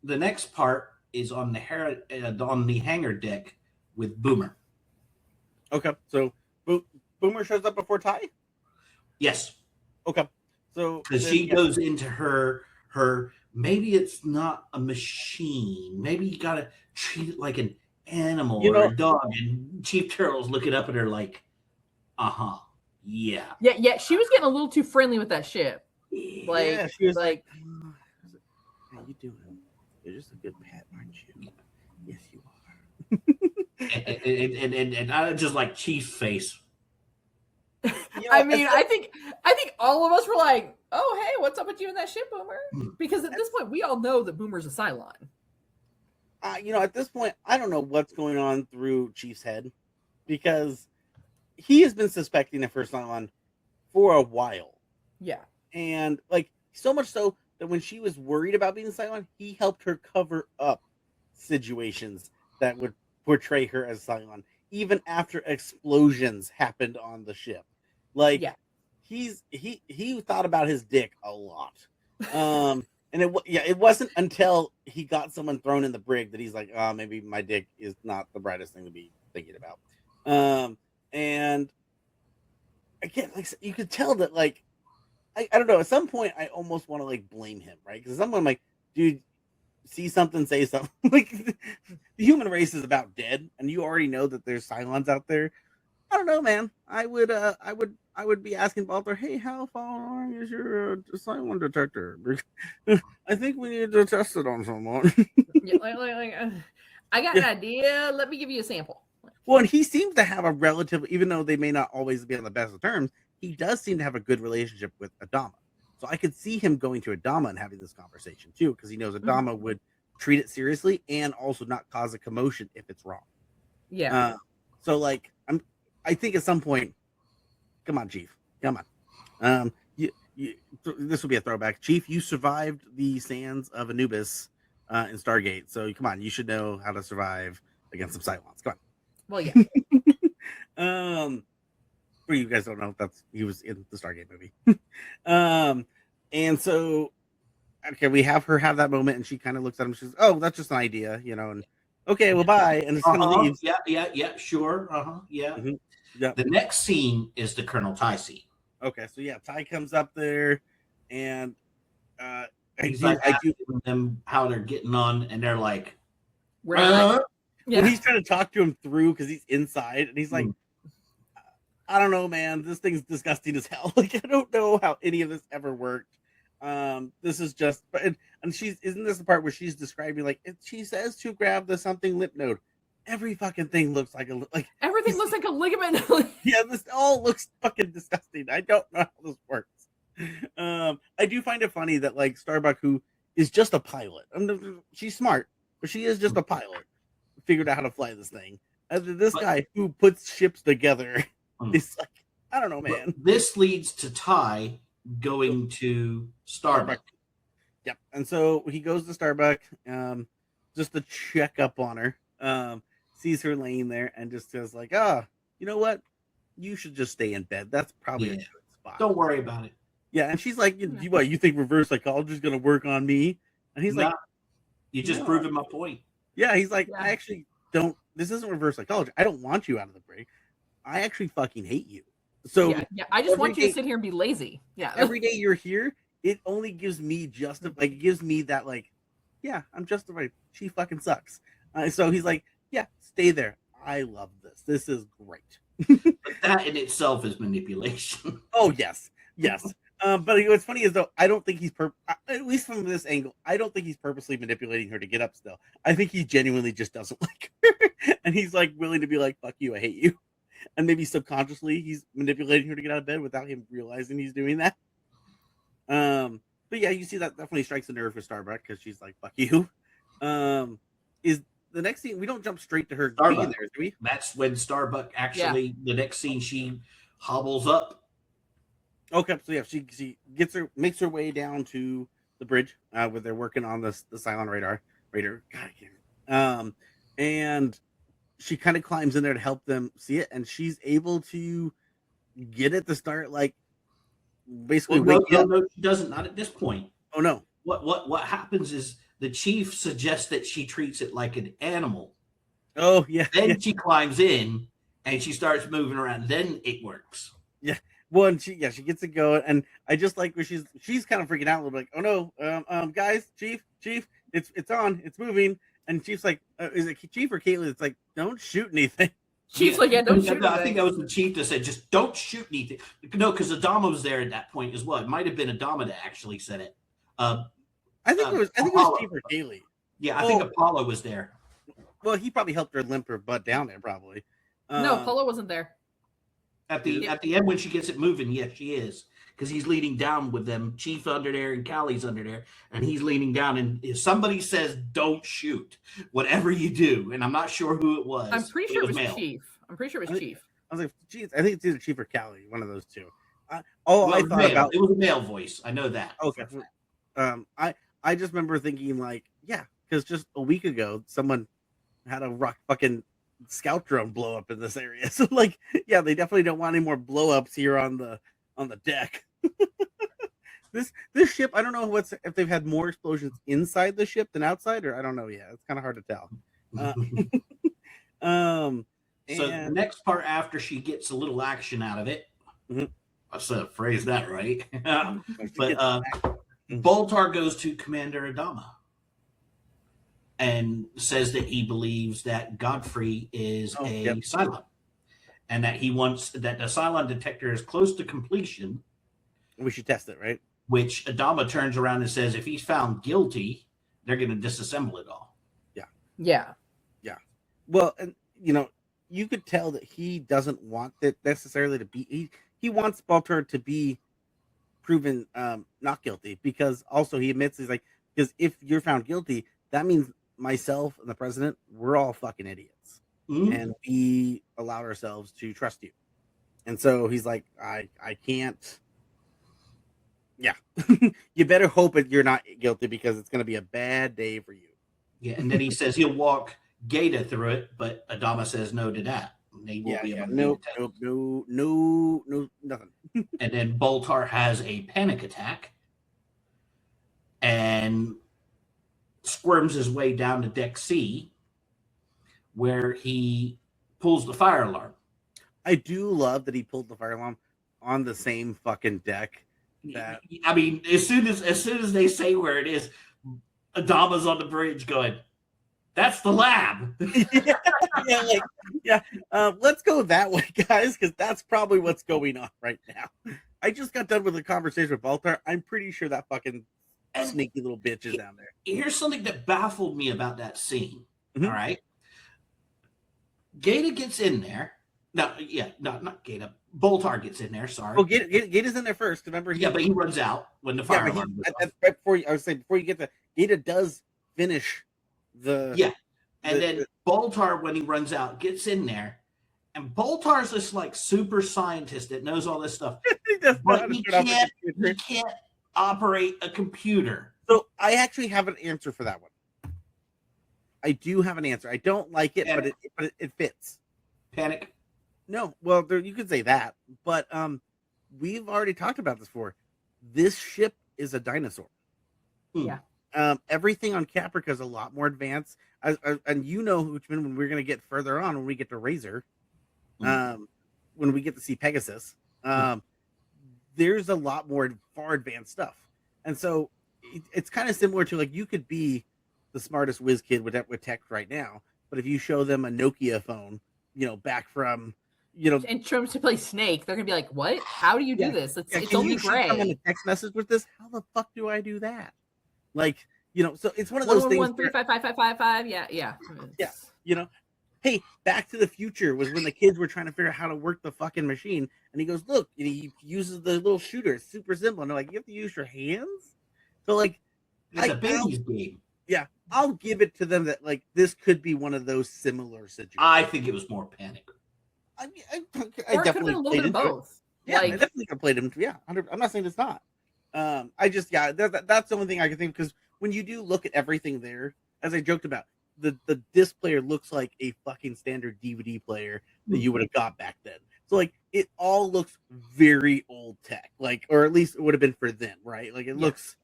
the next part is on the hangar deck with Boomer. Okay, so Boomer shows up before Ty? Yes. Okay. So because she goes into her maybe it's not a machine. Maybe you gotta treat it like an animal or a dog. And Chief Turtle's looking up at her like, yeah. Yeah, she was getting a little too friendly with that ship. Like, yeah, she was like, how you doing? You're just a good pet, aren't you? Yes, you are. and I just like Chief's face. I mean, I think all of us were like, "Oh, hey, what's up with you and that ship, Boomer?" Because at this point, we all know that Boomer's a Cylon. At this point, I don't know what's going on through Chief's head because he has been suspecting of her Cylon for a while. Yeah, and like so much so that when she was worried about being a Cylon, he helped her cover up situations that would portray her as Cylon, even after explosions happened on the ship. Like, he thought about his dick a lot. And it wasn't until he got someone thrown in the brig that he's like, maybe my dick is not the brightest thing to be thinking about. And again, like you could tell that, like, I don't know. At some point, I almost want to like blame him, right? Because I'm like, dude, see something, say something. Like the human race is about dead, and you already know that there's Cylons out there. I don't know, man. I would be asking Baltar, hey, how far along is your Cylon detector? I think we need to test it on someone. I got an idea. Let me give you a sample. Well, and he seems to have a relative, even though they may not always be on the best of terms, he does seem to have a good relationship with Adama. So I could see him going to Adama and having this conversation too, because he knows Adama would treat it seriously and also not cause a commotion if it's wrong. Yeah. So like I think at some point, come on, Chief, come on. This will be a throwback. Chief, you survived the sands of Anubis in Stargate, so come on, you should know how to survive against some Cylons. Come on. Well, yeah. For you guys don't know, he was in the Stargate movie. And so, okay, we have her have that moment, and she kind of looks at him. She says, "Oh, that's just an idea, and okay, well, bye." And it's kind of leaves. Yeah, sure. Yeah. Mm-hmm. Yeah. The next scene is the Colonel Ty scene. Okay, so yeah, Ty comes up there, and he's asking them how they're getting on, and they're like, Yeah. When he's trying to talk to him through because he's inside, and he's like, I don't know, man. This thing's disgusting as hell. Like, I don't know how any of this ever worked. This is just, and isn't this the part where she's describing, like, she says to grab the something lip node. Every fucking thing looks like everything looks like a ligament. Yeah, this all looks fucking disgusting. I don't know how this works. I do find it funny that like Starbuck, who is just a pilot, she's smart, but she is just a pilot, figured out how to fly this thing. This guy who puts ships together is like, I don't know, man. But this leads to Ty going to Starbuck. Yep. And so he goes to Starbuck just to check up on her. Sees her laying there and just says like, you know what? You should just stay in bed. That's probably a good spot. Don't worry about it. Yeah. And she's like, you think reverse psychology is going to work on me? And he's like, you just proving my point. Yeah. He's like, I actually don't, this isn't reverse psychology. I don't want you out of the break. I actually fucking hate you. So I just want you to sit here and be lazy. Yeah. Every day you're here, it only gives me it gives me that like yeah, I'm justified. She fucking sucks. So he's like, yeah, stay there. I love this. This is great. But that in itself is manipulation. Oh yes, yes. But what's funny is though, I don't think he's at least from this angle, I don't think he's purposely manipulating her to get up. Still, I think he genuinely just doesn't like her, and he's like willing to be like, "Fuck you, I hate you," and maybe subconsciously he's manipulating her to get out of bed without him realizing he's doing that. But yeah, you see that definitely strikes a nerve for Starbuck because she's like, "Fuck you." Is the next scene? We don't jump straight to her being there, do we? That's when Starbuck actually. The next scene, she hobbles up. Okay, so yeah, she makes her way down to the bridge where they're working on the Cylon radar. God, I can't. And she kind of climbs in there to help them see it, and she's able to get it to start like basically. No, she doesn't. Not at this point. Oh no! What happens is the chief suggests that she treats it like an animal. Oh yeah. Then she climbs in and she starts moving around. Then it works. Yeah. Well, and she gets it going, and I just like where she's kind of freaking out a little bit, like, oh no, guys, chief, it's on, it's moving, and Chief's like, is it Chief or Caitlin? It's like, don't shoot anything. Chief's like, yeah, don't shoot. I think that was the chief that said, just don't shoot anything. No, because Adama was there at that point as well. It might have been Adama that actually said it. I think it was Chief or Kaylee. Yeah, I think Apollo was there. Well, he probably helped her limp her butt down there, probably. No, Apollo wasn't there. At the end when she gets it moving, yes, she is. Because he's leaning down with them. Chief under there and Callie's under there. And he's leaning down. And if somebody says, don't shoot, whatever you do, and I'm not sure who it was. I'm pretty sure it was Chief. Chief. I was like, geez, I think it's either Chief or Callie, one of those two. I thought it was a male voice. I know that. Okay. I just remember thinking like, yeah, because just a week ago, someone had a fucking scout drone blow up in this area. So like, yeah, they definitely don't want any more blow ups here on the deck. This ship, I don't know if they've had more explosions inside the ship than outside, or I don't know yet. It's kind of hard to tell. So the next part after she gets a little action out of it, I said phrase that right. But Baltar goes to Commander Adama and says that he believes that Godfrey is Cylon, and that he wants that the Cylon detector is close to completion. We should test it, right? Which Adama turns around and says, if he's found guilty, they're going to disassemble it all. Yeah. Well, and you could tell that he doesn't want it necessarily to be. He wants Baltar to be proven not guilty, because also he admits he's like, because if you're found guilty, that means myself and the president, we're all fucking idiots, and we allowed ourselves to trust you. And so he's like, I can't. Yeah, you better hope that you're not guilty, because it's going to be a bad day for you. Yeah, and then he says he'll walk Gata through it, but Adama says no to that. No, nothing. And then Baltar has a panic attack and squirms his way down to deck C, where he pulls the fire alarm. I do love that he pulled the fire alarm on the same fucking deck. I mean, as soon as they say where it is, Adama's on the bridge going, "That's the lab." Let's go that way, guys, because that's probably what's going on right now. I just got done with a conversation with Baltar. I'm pretty sure that fucking sneaky little bitch is down there. Here's something that baffled me about that scene. All right, Gata gets in there. Not Gata. Baltar gets in there. Sorry. Oh, Gata's in there first. Remember? But he runs out when the fire alarm goes off. Right before you get Gata does finish the then Baltar, when he runs out, gets in there, and Baltar's this like super scientist that knows all this stuff, but he can't operate a computer. So I actually have an answer for that one. I do have an answer. I don't like it, but it fits. Panic. No, well, you could say that, but we've already talked about this before. This ship is a dinosaur. Yeah. Everything on Caprica is a lot more advanced, and Hoochman, when we're going to get further on, when we get to Razor, when we get to see Pegasus, there's a lot more far advanced stuff, and so it's kind of similar to like you could be the smartest whiz kid with tech right now. But if you show them a Nokia phone, back from, And terms to play Snake, they're gonna be like, "What? How do you do this? It's can only you shoot someone gray." a text message with this? How the fuck do I do that? Like, so it's one of One those one things. one 35555. Yeah. Yeah. Hey, Back to the Future was when the kids were trying to figure out how to work the fucking machine, and he goes, "Look," and he uses the little shooter. It's super simple. And they're like, "You have to use your hands." So like, It's a baby's game. Yeah, I'll give it to them that like this could be one of those similar situations. I think it was more panic. I Or it could have been definitely a little played bit of into it. both. Yeah, I Like, definitely could have played him. Yeah, I'm not saying it's not. I just that's the only thing I can think, because when you do look at everything there, as I joked about, the disc player looks like a fucking standard DVD player that you would have got back then. So like it all looks very old tech, like, or at least it would have been for them, right? Like it looks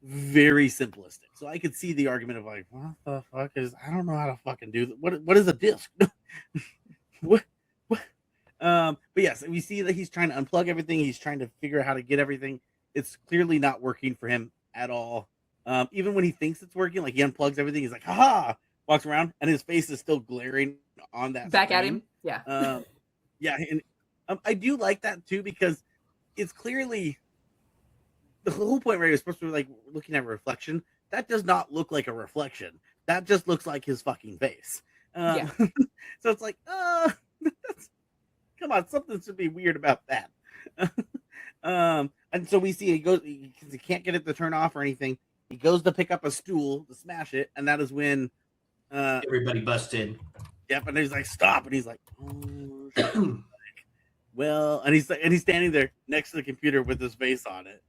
very simplistic. So I could see the argument of like, what the fuck is, I don't know how to fucking do that. What is a disc? what? But yes, we see that he's trying to unplug everything. He's trying to figure out how to get everything. It's clearly not working for him at all. Even when he thinks it's working, like he unplugs everything, he's like, haha, walks around and his face is still glaring on that back screen. at him. Yeah. Yeah. And I do like that too, because it's clearly the whole point where he was supposed to be like looking at a reflection. That does not look like a reflection. That just looks like his fucking face. So it's like, come on, something should be weird about that. And so we see he can't get it to turn off or anything. He goes to pick up a stool to smash it, and that is when everybody busts in. Yep, and he's like, stop, and he's like, oh, shit. Well, and he's standing there next to the computer with his face on it.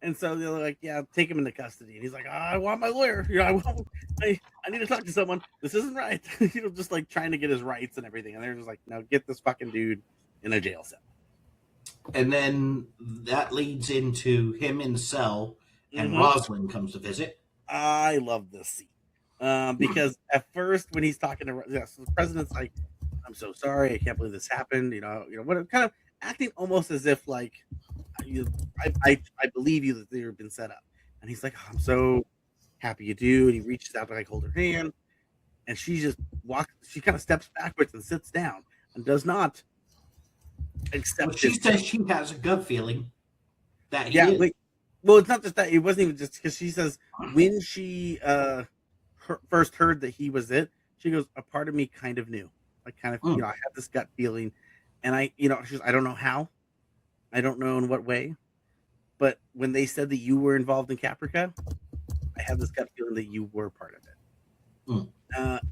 And so they're like, yeah, take him into custody. And he's like, I want my lawyer. I need to talk to someone. This isn't right. Just like trying to get his rights and everything. And they're just like, no, get this fucking dude in a jail cell. And then that leads into him in the cell, and Rosalind comes to visit. I love this scene. Because at first when he's talking to so the president's like, I'm so sorry. I can't believe this happened. What kind of acting almost as if like, I believe you that they've been set up. And he's like, oh, I'm so happy you do. And he reaches out to like hold her hand, and she just she kind of steps backwards and sits down and does not accept. Well, she says she has a gut feeling that he is. Well, it's not just that. It wasn't even just because she says when she first heard that he was it, she goes, a part of me kind of knew. I kind of, I had this gut feeling, and she goes, I don't know how. I don't know in what way, but when they said that you were involved in Caprica, I had this gut feeling that you were part of it.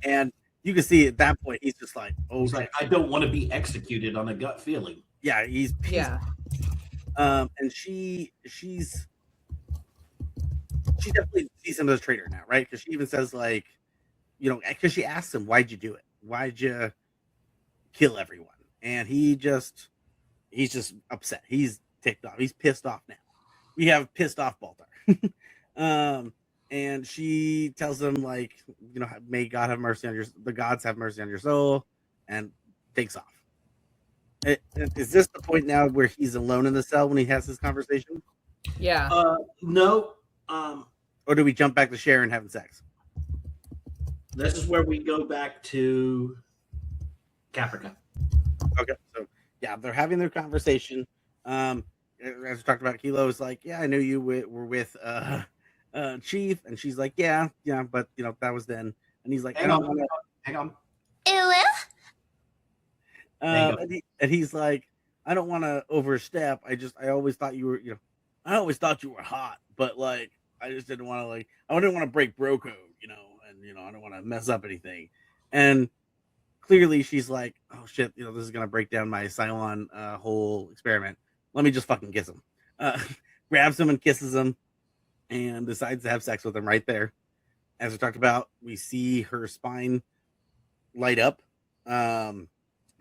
And you can see at that point, he's just like, oh, he's like, I don't want to be executed on a gut feeling. Yeah, he's pissed. Yeah. And she definitely sees him as a traitor now, right? Because she even says like, because she asks him, why'd you do it? Why'd you kill everyone? And he's just upset. He's ticked off. He's pissed off now. We have pissed off Baltar. And she tells him like, may God have mercy on the gods have mercy on your soul, and takes off. Is this the point now where he's alone in the cell when he has this conversation? Yeah. No. Or do we jump back to Sharon having sex? This is where we go back to Caprica. Okay, so yeah, they're having their conversation. As we talked about, Kilo is like, yeah, I knew you were with Chief, and she's like, yeah, but that was then. And he's like, hang on. And he's like, I don't want to overstep. I always thought you were, I always thought you were hot, but like, I just didn't want to I didn't want to break bro code, and I don't want to mess up anything. And clearly she's like, oh shit, this is going to break down my Cylon whole experiment. Let me just fucking kiss him. Grabs him and kisses him and decides to have sex with him right there. As we talked about, we see her spine light up.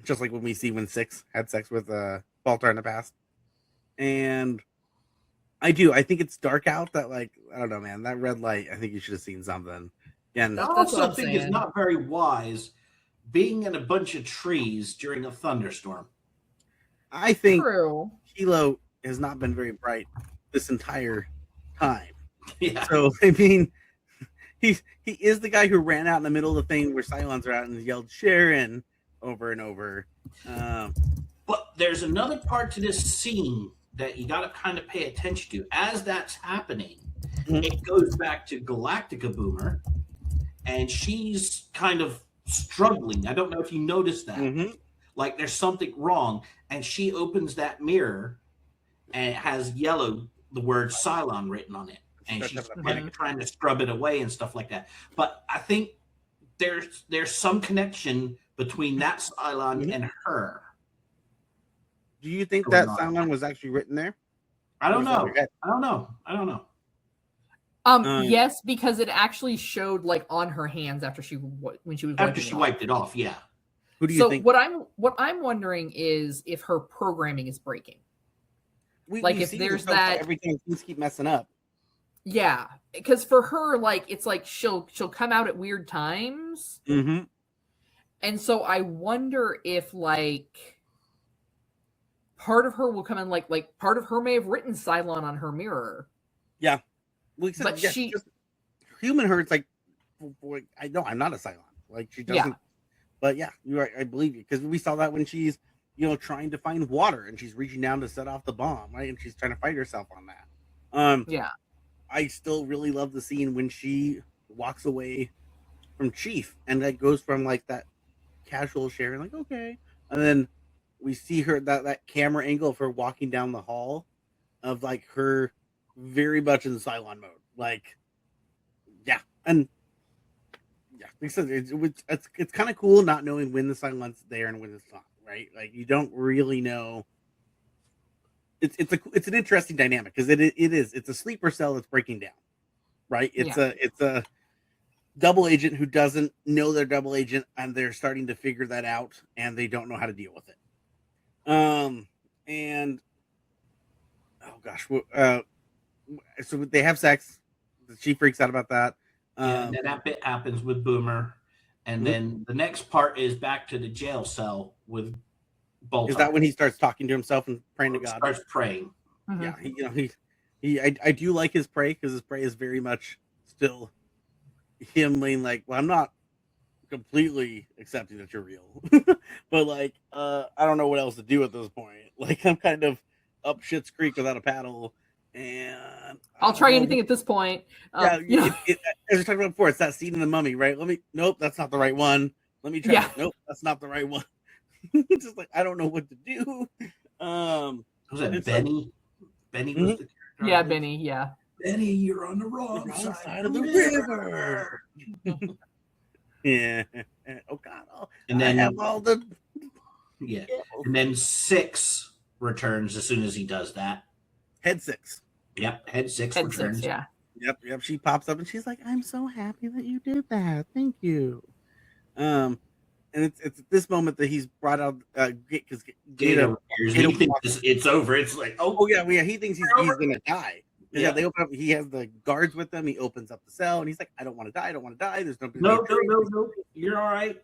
Just like when we see when Six had sex with Baltar in the past. And I think it's dark out. That I don't know, man. That red light, I think you should have seen something. And I also think it's not very wise being in a bunch of trees during a thunderstorm. I think Kilo has not been very bright this entire time. Yeah. So I mean, he is the guy who ran out in the middle of the thing where Cylons are out and yelled Sharon over and over. But there's another part to this scene that you got to kind of pay attention to. As that's happening, it goes back to Galactica Boomer, and she's kind of struggling. I don't know if you noticed that. Mm-hmm. Like there's something wrong, and she opens that mirror, and it has the word Cylon written on it, and she's like trying to scrub it away and stuff like that. But I think there's some connection between that Cylon and her. Do you think that Cylon was actually written there? I don't know. I don't know. Yes, because it actually showed like on her hands after she wiped it off. Yeah. Who do you think? What I'm wondering is if her programming is breaking. If there's that everything things keep messing up. Yeah, because for her, like it's like she'll come out at weird times, and so I wonder if like part of her will come in like part of her may have written Cylon on her mirror. Yeah, but human her. It's like, I know I'm not a Cylon. Like she doesn't. Yeah. But yeah, you're right. I believe you because we saw that when she's trying to find water and she's reaching down to set off the bomb, right? And she's trying to fight herself on that. Yeah. I still really love the scene when she walks away from Chief and that goes from like that casual sharing, like, okay. And then we see her that camera angle of her walking down the hall of like her very much in Cylon mode. Like, yeah. And yeah, like I said, it's kind of cool not knowing when the Cylon's there and when it's not, right? Like you don't really know. It's an interesting dynamic because it's a sleeper cell that's breaking down, right? It's a double agent who doesn't know they're double agent and they're starting to figure that out and they don't know how to deal with it. And oh gosh, so they have sex. She freaks out about that. And then that bit happens with Boomer, and then the next part is back to the jail cell with Baltar. Is that when he starts talking to himself and praying to God? Starts praying. Yeah, I do like his pray because his pray is very much still him being like, well, I'm not completely accepting that you're real, but like, I don't know what else to do at this point. Like, I'm kind of up shit's creek without a paddle, and I'll try anything at this point. As we talked about before, it's that scene in The Mummy, right? Nope, that's not the right one. Let me try. Yeah. Nope, that's not the right one. It's just like I don't know what to do. Was that Benny? Benny was the character. Yeah, Benny. Yeah, Benny, you're on the wrong side of the river. Yeah. Oh God. And then I have all the. Yeah. And then Six returns as soon as he does that. Head Six. Yep. Head Six returns. Six, yeah. Yep. She pops up and she's like, "I'm so happy that you did that. Thank you." And it's at this moment that he's brought out because Gator he thinks it's over. It's like, oh yeah. He thinks he's gonna die. Yeah, they open up. He has the guards with him. He opens up the cell and he's like, "I don't want to die. I don't want to die. There's no. You're all right."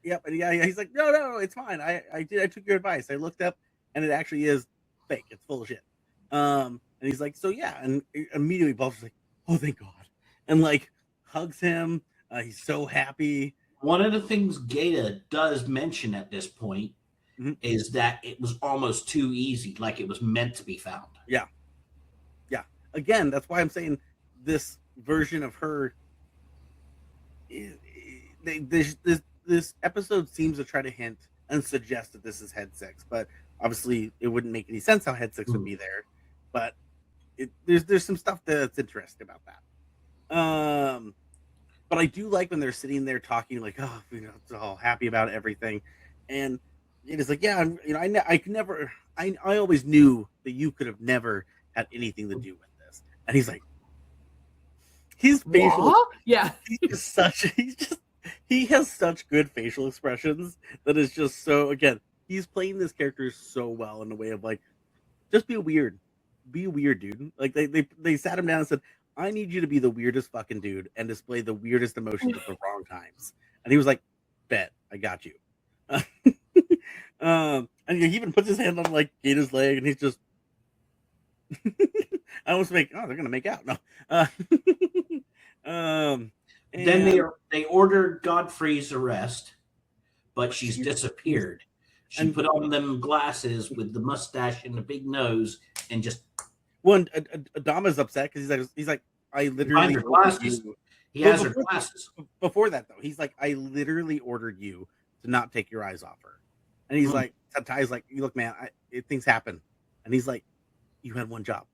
Yep. And yeah. He's like, "No, it's fine. I took your advice. I looked up, and it actually is fake. It's full of shit." And he's like, "So yeah." And immediately Baltar's like, "Oh, thank God," and like hugs him. He's so happy. One of the things Gata does mention at this point is that it was almost too easy, like it was meant to be found. Yeah. Again, that's why I'm saying this version of her. This episode seems to try to hint and suggest that this is Head Six, but obviously it wouldn't make any sense how Head Six would be there. But there's some stuff that's interesting about that. But I do like when they're sitting there talking, like, oh, all happy about everything, and it is like, yeah, I always knew that you could have never had anything to do with this, and he's like, his facial, he has such good facial expressions that is just so. Again, he's playing this character so well in the way of like, just be weird, dude. Like they sat him down and said, I need you to be the weirdest fucking dude and display the weirdest emotions at the wrong times. And he was like, bet, I got you. And he even puts his hand on like Gata's leg and he's just, I almost make, oh, they're gonna make out. No. Um, Then and they ordered Godfrey's arrest, but she's disappeared. She put on them glasses with the mustache and the big nose, and just one Adama's upset because he's like, I literally her glasses. He has her glasses. Before that, though, he's like, I literally ordered you to not take your eyes off her, and he's like, Ty's like, look, man, things happen, and he's like, you had one job.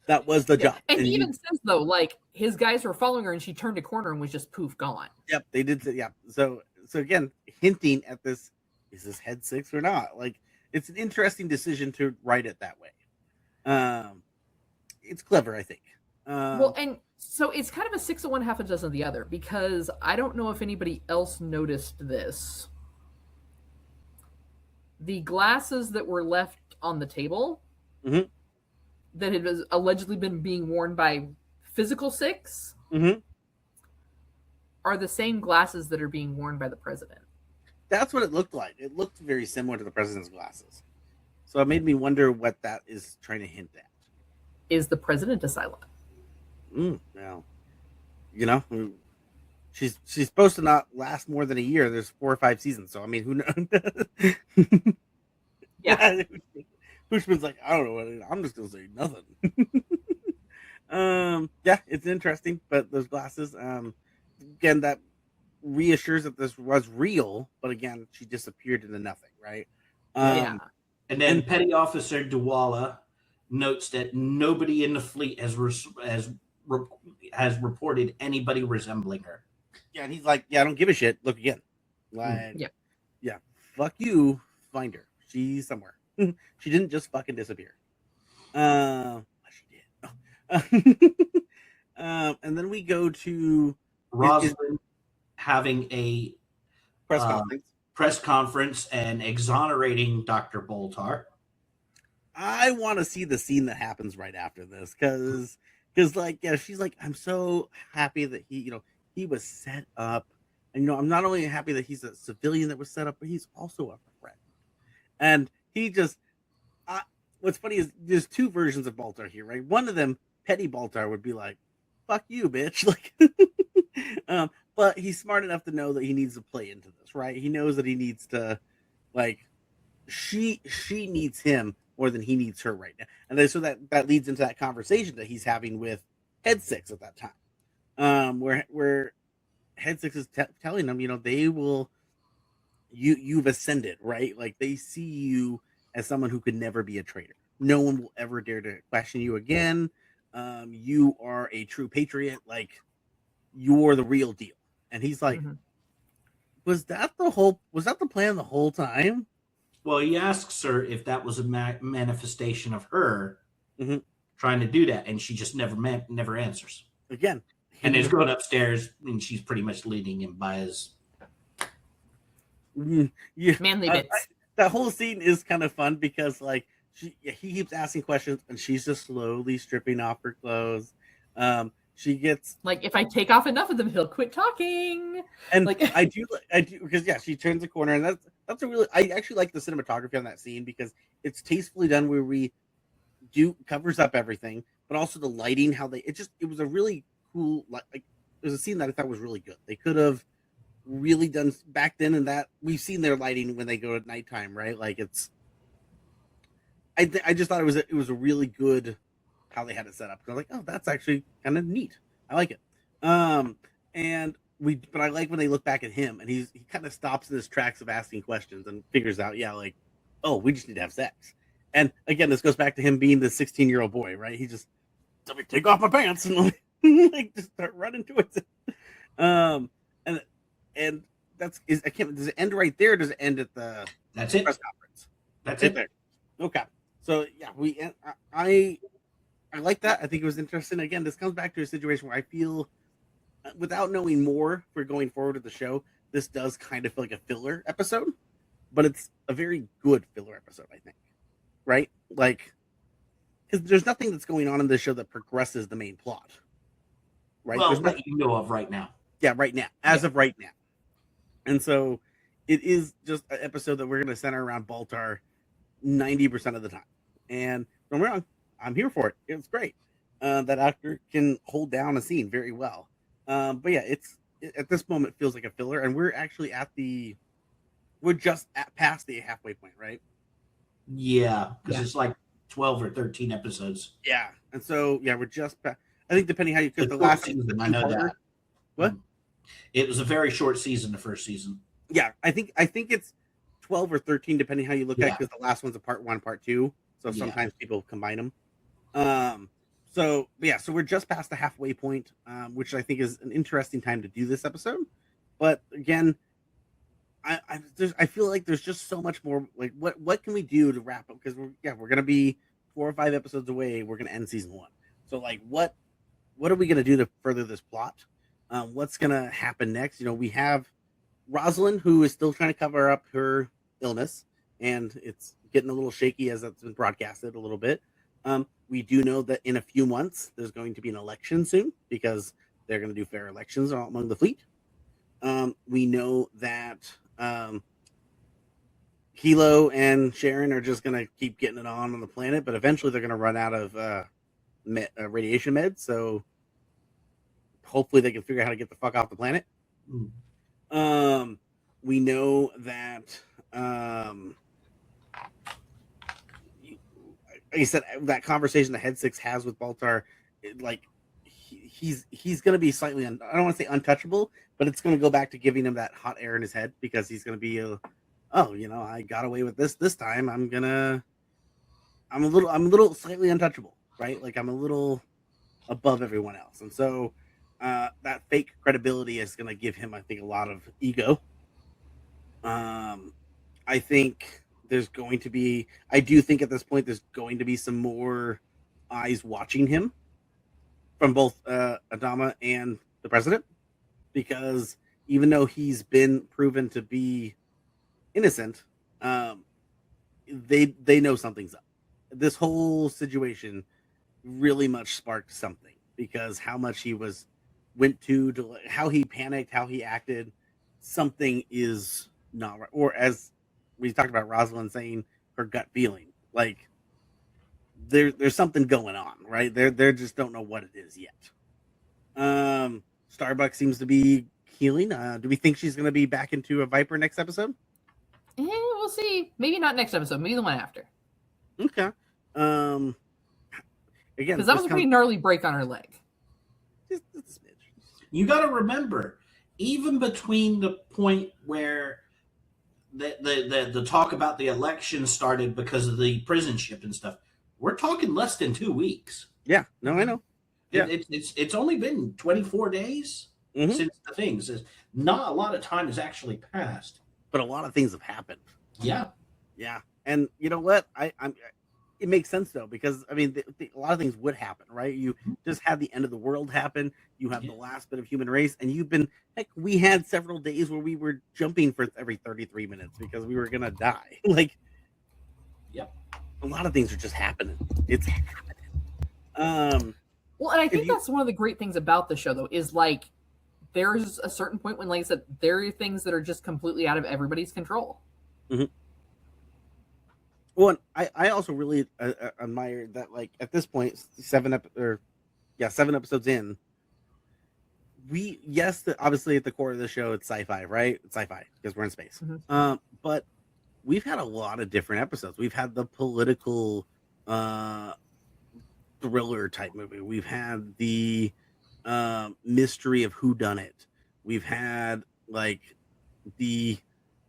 That was the job. And he even says, though, like, his guys were following her and she turned a corner and was just poof, gone. Yep, they did. Yeah. So again, hinting at this, is this head six or not? Like, it's an interesting decision to write it that way. It's clever, I think. Well, and so it's kind of a 6 of one, half a dozen of the other, because I don't know if anybody else noticed this. The glasses that were left on the table that had allegedly been being worn by physical six are the same glasses that are being worn by the president. That's what it looked like. It looked very similar to the president's glasses. So it made me wonder what that is trying to hint at. Is the president a Cylon? Well, you know, she's supposed to not last more than a year. There's 4 or 5 seasons, so I mean, who knows? Yeah. Pushman's like, I don't know. I'm just gonna say nothing. Yeah, it's interesting, but those glasses, again, that reassures that this was real, but again, she disappeared into nothing, right? Yeah. And then Petty Officer Dewala notes that nobody in the fleet has reported anybody resembling her. Yeah, and he's like, yeah, I don't give a shit. Look again. Like, yeah, fuck you. Find her. She's somewhere. She didn't just fucking disappear. She did. And then we go to Rosalind having a press conference and exonerating Dr. Baltar. I want to see the scene that happens right after this because like, yeah, she's like, I'm so happy that he was set up, and I'm not only happy that he's a civilian that was set up, but he's also a friend. And he just, what's funny is there's 2 versions of Baltar here, right? One of them, Petty Baltar, would be like, fuck you, bitch. Like, but he's smart enough to know that he needs to play into this, right? He knows that he needs to, like, she needs him more than he needs her right now. And then, so that leads into that conversation that he's having with Head Six at that time, where Head Six is telling him, they will, you've ascended, right? Like, they see you as someone who could never be a traitor. No one will ever dare to question you again. You are a true patriot. Like, you're the real deal. And he's like, was that the plan the whole time? Well, he asks her if that was a manifestation of her trying to do that, and she just never answers. Again. And he's going upstairs, and she's pretty much leading him by his manly bits. That whole scene is kind of fun because, like, he keeps asking questions, and she's just slowly stripping off her clothes. She gets like, if I take off enough of them, he'll quit talking. And like, I do because she turns the corner, and that's a really, I actually like the cinematography on that scene because it's tastefully done where we covers up everything, but also the lighting, how it was a really cool, like it was a scene that I thought was really good. They could have really done back then, and that we've seen their lighting when they go at nighttime, right? Like, it's I just thought it was a really good how they had it set up. I was like, oh, that's actually kind of neat. I like it. But I like when they look back at him, and he kind of stops in his tracks of asking questions and figures out, like, oh, we just need to have sex. And again, this goes back to him being the 16-year-old boy, right? He just, let me take off my pants and like just start running towards it. And does it end right there? Or does it end at the press conference? That's it. There. Okay. So yeah, I like that. I think it was interesting. Again, this comes back to a situation where I feel, without knowing more for going forward with the show, this does kind of feel like a filler episode, but it's a very good filler episode, I think. Right? Like, because there's nothing that's going on in this show that progresses the main plot. Right? Well, there's that you know of right now. Yeah, right now. As of right now. And so it is just an episode that we're going to center around Baltar 90% of the time. And don't get me wrong, I'm here for it. It's great. That actor can hold down a scene very well. But yeah, at this moment feels like a filler, and we're actually past the halfway point, right? Yeah, because Yeah. it's like 12 or 13 episodes. Yeah, and so yeah, we're just. I think depending how you The because the short last season, the I know two-parter. that. What? It was a very short season, the first season. Yeah, I think it's 12 or 13 depending how you look at Yeah. it, because the last one's a part 1, part 2. So Yeah. sometimes people combine them. So yeah, so we're just past the halfway point, which I think is an interesting time to do this episode. But again, I feel like there's just so much more. Like, what can we do to wrap up? Because we're gonna be 4 or 5 episodes away. We're gonna end season 1. So like, what are we gonna do to further this plot? What's gonna happen next? We have Rosalind, who is still trying to cover up her illness, and it's getting a little shaky as it's been broadcasted a little bit. We do know that in a few months there's going to be an election soon, because they're going to do fair elections among the fleet. We know that Kilo and Sharon are just going to keep getting it on the planet, but eventually they're going to run out of radiation meds. So hopefully they can figure out how to get the fuck off the planet. We know that like I said, that conversation that Head Six has with Baltar, he's going to be slightly I don't want to say untouchable, but it's going to go back to giving him that hot air in his head, because he's going to be I got away with this time. I'm a little slightly untouchable, right? Like, I'm a little above everyone else, and so that fake credibility is going to give him, I think, a lot of ego. I think I do think at this point there's going to be some more eyes watching him from both Adama and the president, because even though he's been proven to be innocent, they know something's up. This whole situation really much sparked something, because how much he went to how he panicked, how he acted, something is not right. Or as we talked about, Rosalind saying her gut feeling, like there's something going on, right? They just don't know what it is yet. Starbuck seems to be healing. Do we think she's going to be back into a Viper next episode? We'll see. Maybe not next episode. Maybe the one after. Okay. Again, because that was a pretty gnarly break on her leg. Just a smidge. You got to remember, even between the point where the talk about the election started because of the prison ship and stuff, we're talking less than 2 weeks. Yeah, no, I know. Yeah, it's only been 24 days since the things. Not a lot of time has actually passed, but a lot of things have happened. Yeah, and you know what? It makes sense though, because I mean, a lot of things would happen, right? You just had the end of the world happen. You have the last bit of human race, and we had several days where we were jumping for every 33 minutes because we were gonna die. Like, a lot of things are just happening. It's happening. Well, and I think that's one of the great things about the show, though, is like there's a certain point when, like I said, there are things that are just completely out of everybody's control. Mm-hmm. Well, I also really admire that, like, at this point, 7 episodes in, obviously at the core of the show, it's sci-fi, right? It's sci-fi because we're in space. Mm-hmm. But we've had a lot of different episodes. We've had the political thriller type movie. We've had the mystery of whodunit. We've had like the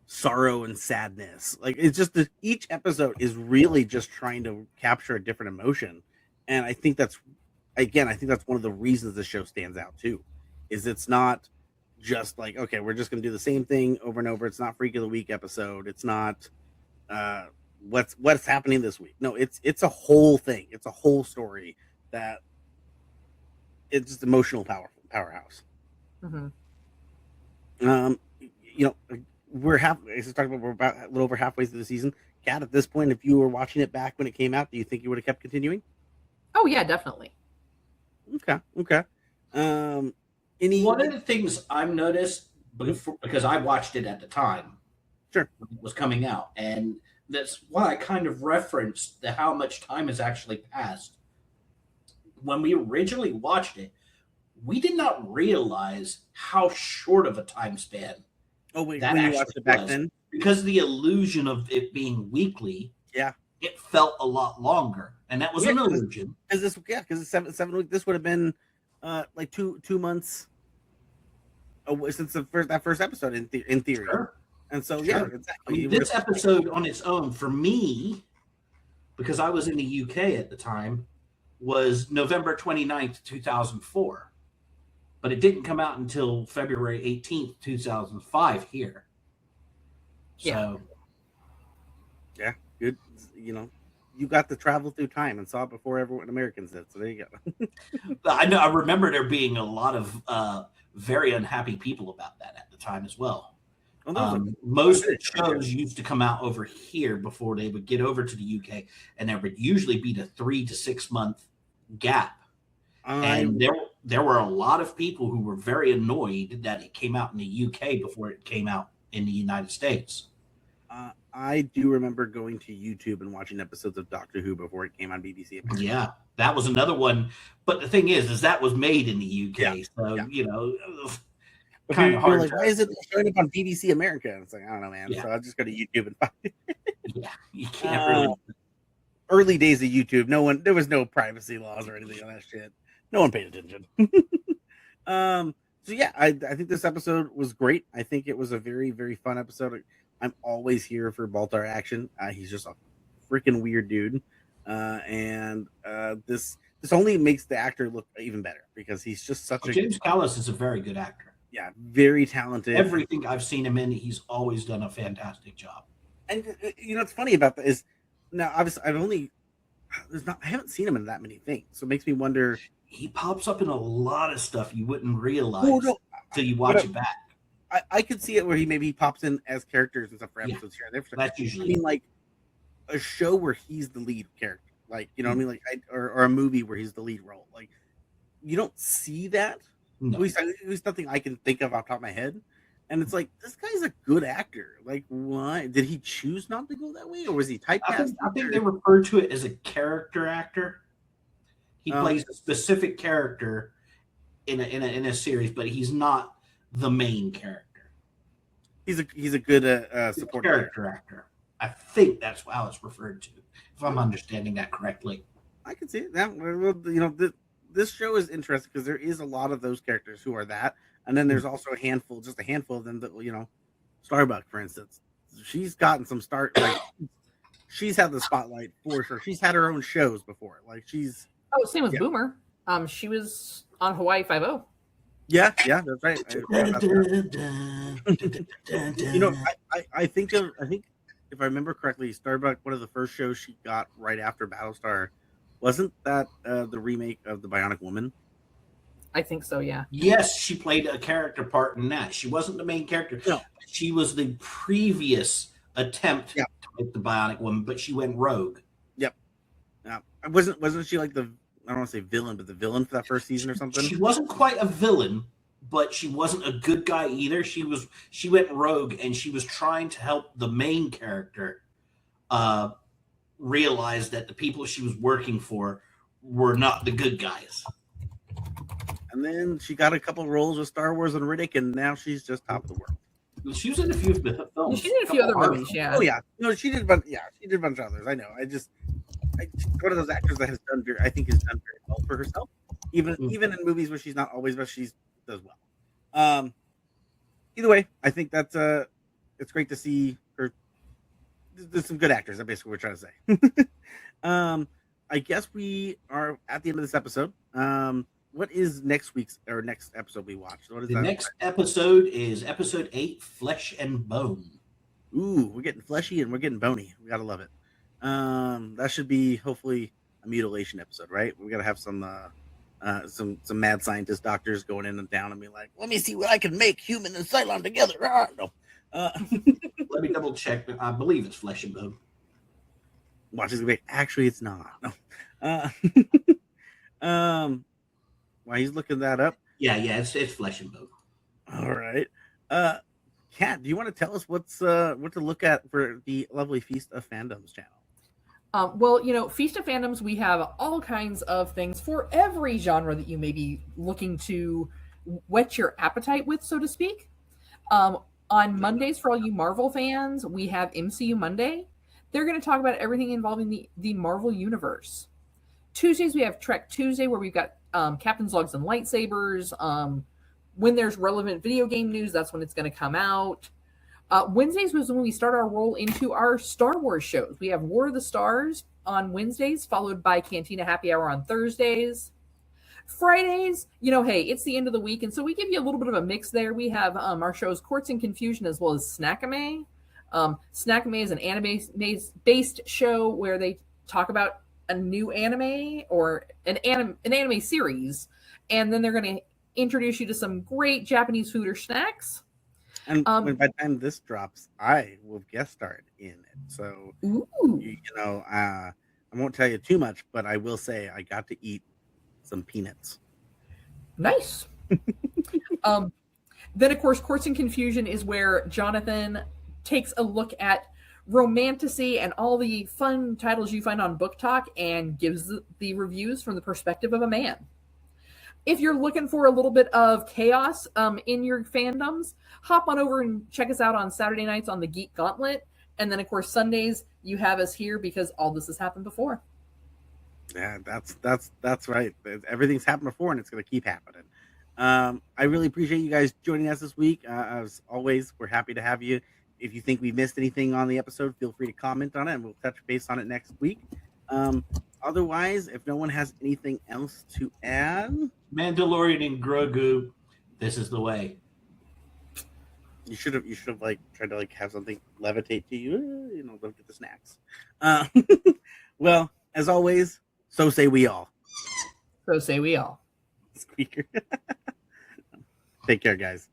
sorrow and sadness. Like, it's just that each episode is really just trying to capture a different emotion, and I think that's one of the reasons the show stands out too. Is it's not just like, okay, we're just gonna do the same thing over and over. It's not Freak of the Week episode. It's not what's happening this week. No, it's a whole thing. It's a whole story that it's just emotional powerhouse. Mm-hmm. We're about a little over halfway through the season. Kat, at this point, if you were watching it back when it came out, do you think you would have kept continuing? Oh yeah, definitely. Okay. One of the things I've noticed, because I watched it at the time, sure, when it was coming out, and that's why I kind of referenced how much time has actually passed when we originally watched it, we did not realize how short of a time span Oh wait, that when you actually watched it back was. then, Because of the illusion of it being weekly, yeah, it felt a lot longer, and that was yeah, an illusion. because it's 7 weeks. This would have been like 2 months since that first episode in theory. Sure. And so Sure. yeah, I exactly. mean, this episode on its own, for me, because I was in the UK at the time, was November 29th, 2004. But it didn't come out until February 18th, 2005 here. So, yeah, good. You got to travel through time and saw it before everyone Americans did. So there you go. I know. I remember there being a lot of very unhappy people about that at the time as well. Most shows used to come out over here before they would get over to the UK, and there would usually be the 3 to 6 month gap. And there were a lot of people who were very annoyed that it came out in the UK before it came out in the United States. I do remember going to YouTube and watching episodes of Doctor Who before it came on BBC America. Yeah, that was another one. But the thing is that was made in the UK, kind of hard. Like, why is it showing up on BBC America? And it's like, I don't know, man. Yeah. So I'll just go to YouTube and find it. Yeah, you can't really. Early days of YouTube, there was no privacy laws or anything on that shit. No one paid attention. So yeah, I think this episode was great. I think it was a very, very fun episode. I'm always here for Baltar action. He's just a freaking weird dude. And this only makes the actor look even better because he's just such James Callis is a very good actor. Yeah, very talented. Everything I've seen him in, he's always done a fantastic job. And what's funny about that is now obviously I haven't seen him in that many things, so it makes me wonder. He pops up in a lot of stuff you wouldn't realize until you watch it back. I could see it where he pops in as characters and stuff for episodes here and there. That's usually. I mean, like a show where he's the lead character, like what I mean, like or a movie where he's the lead role. Like you don't see that. No. At least nothing I can think of off the top of my head. And it's like, this guy's a good actor. Like, why did he choose not to go that way, or was he typecast? I think they refer to it as a character actor. He plays a specific character in a series, but he's not the main character. He's a good support character actor. I think that's how it's referred to, if I'm understanding that correctly. I can see it. This show is interesting because there is a lot of those characters who are that, and then there's also just a handful of them that Starbuck, for instance, she's gotten some start. Like she's had the spotlight for sure. She's had her own shows before. Like she's same with Boomer. She was on Hawaii 5-0. Yeah, that's right. I think if I remember correctly, Starbuck, one of the first shows she got right after Battlestar, wasn't that the remake of The Bionic Woman? I think so, yeah. Yes, she played a character part in that. She wasn't the main character. No. She was the previous attempt to make The Bionic Woman, but she went rogue. Yep. Wasn't she like I don't want to say villain, but the villain for that first season or something? She wasn't quite a villain, but she wasn't a good guy either. She went rogue, and she was trying to help the main character realize that the people she was working for were not the good guys. And then she got a couple roles with Star Wars and Riddick, and now she's just top of the world. She was in a few films. She did a few other movies, yeah. Oh yeah, she did a bunch of others. I know. She's one of those actors that has done very well for herself, even in movies where she's not always, but she does well. Either way, I think that's it's great to see her. There's some good actors. That's basically what we're trying to say. I guess we are at the end of this episode. What is next episode we watched? What is the next episode is episode 8, Flesh and Bone. Ooh, we're getting fleshy and we're getting bony. We gotta love it. That should be hopefully a mutilation episode, right? We gotta have some mad scientist doctors going in and down and be like, let me see what I can make human and Cylon together. No. Let me double check. I believe it's Flesh and Bone. Watch this. Actually, it's not. No. While he's looking that up. Yeah, it's Flesh and Bone. All right. Kat, do you want to tell us what to look at for the Lovely Feast of Fandoms channel? Well, Feast of Fandoms, we have all kinds of things for every genre that you may be looking to whet your appetite with, so to speak. On Mondays, for all you Marvel fans, we have MCU Monday. They're going to talk about everything involving the Marvel Universe. Tuesdays, we have Trek Tuesday, where we've got Captain's Logs and Lightsabers. When there's relevant video game news, that's when it's going to come out. Wednesdays was when we start our roll into our Star Wars shows. We have War of the Stars on Wednesdays, followed by Cantina Happy Hour on Thursdays. Fridays, hey, it's the end of the week, and so we give you a little bit of a mix there. We have our shows Courts and Confusion as well as Snackame. Snackame is an anime-based show where they talk about a new anime or an anime series, and then they're going to introduce you to some great Japanese food or snacks. And by the time this drops, I will guest starred in it. So, I won't tell you too much, but I will say I got to eat some peanuts. Nice. Then, of course, Courts and Confusion is where Jonathan takes a look at romantasy and all the fun titles you find on Book Talk and gives the reviews from the perspective of a man. If you're looking for a little bit of chaos in your fandoms, hop on over and check us out on Saturday nights on the Geek Gauntlet. And then, of course, Sundays, you have us here because all this has happened before. Yeah, that's right. Everything's happened before, and it's going to keep happening. I really appreciate you guys joining us this week. As always, we're happy to have you. If you think we missed anything on the episode, feel free to comment on it, and we'll touch base on it next week. Otherwise, if no one has anything else to add, Mandalorian and Grogu, this is the way. You should have tried to have something levitate to you. Look at the snacks. Well, as always, so say we all. So say we all. Squeaker. Take care, guys.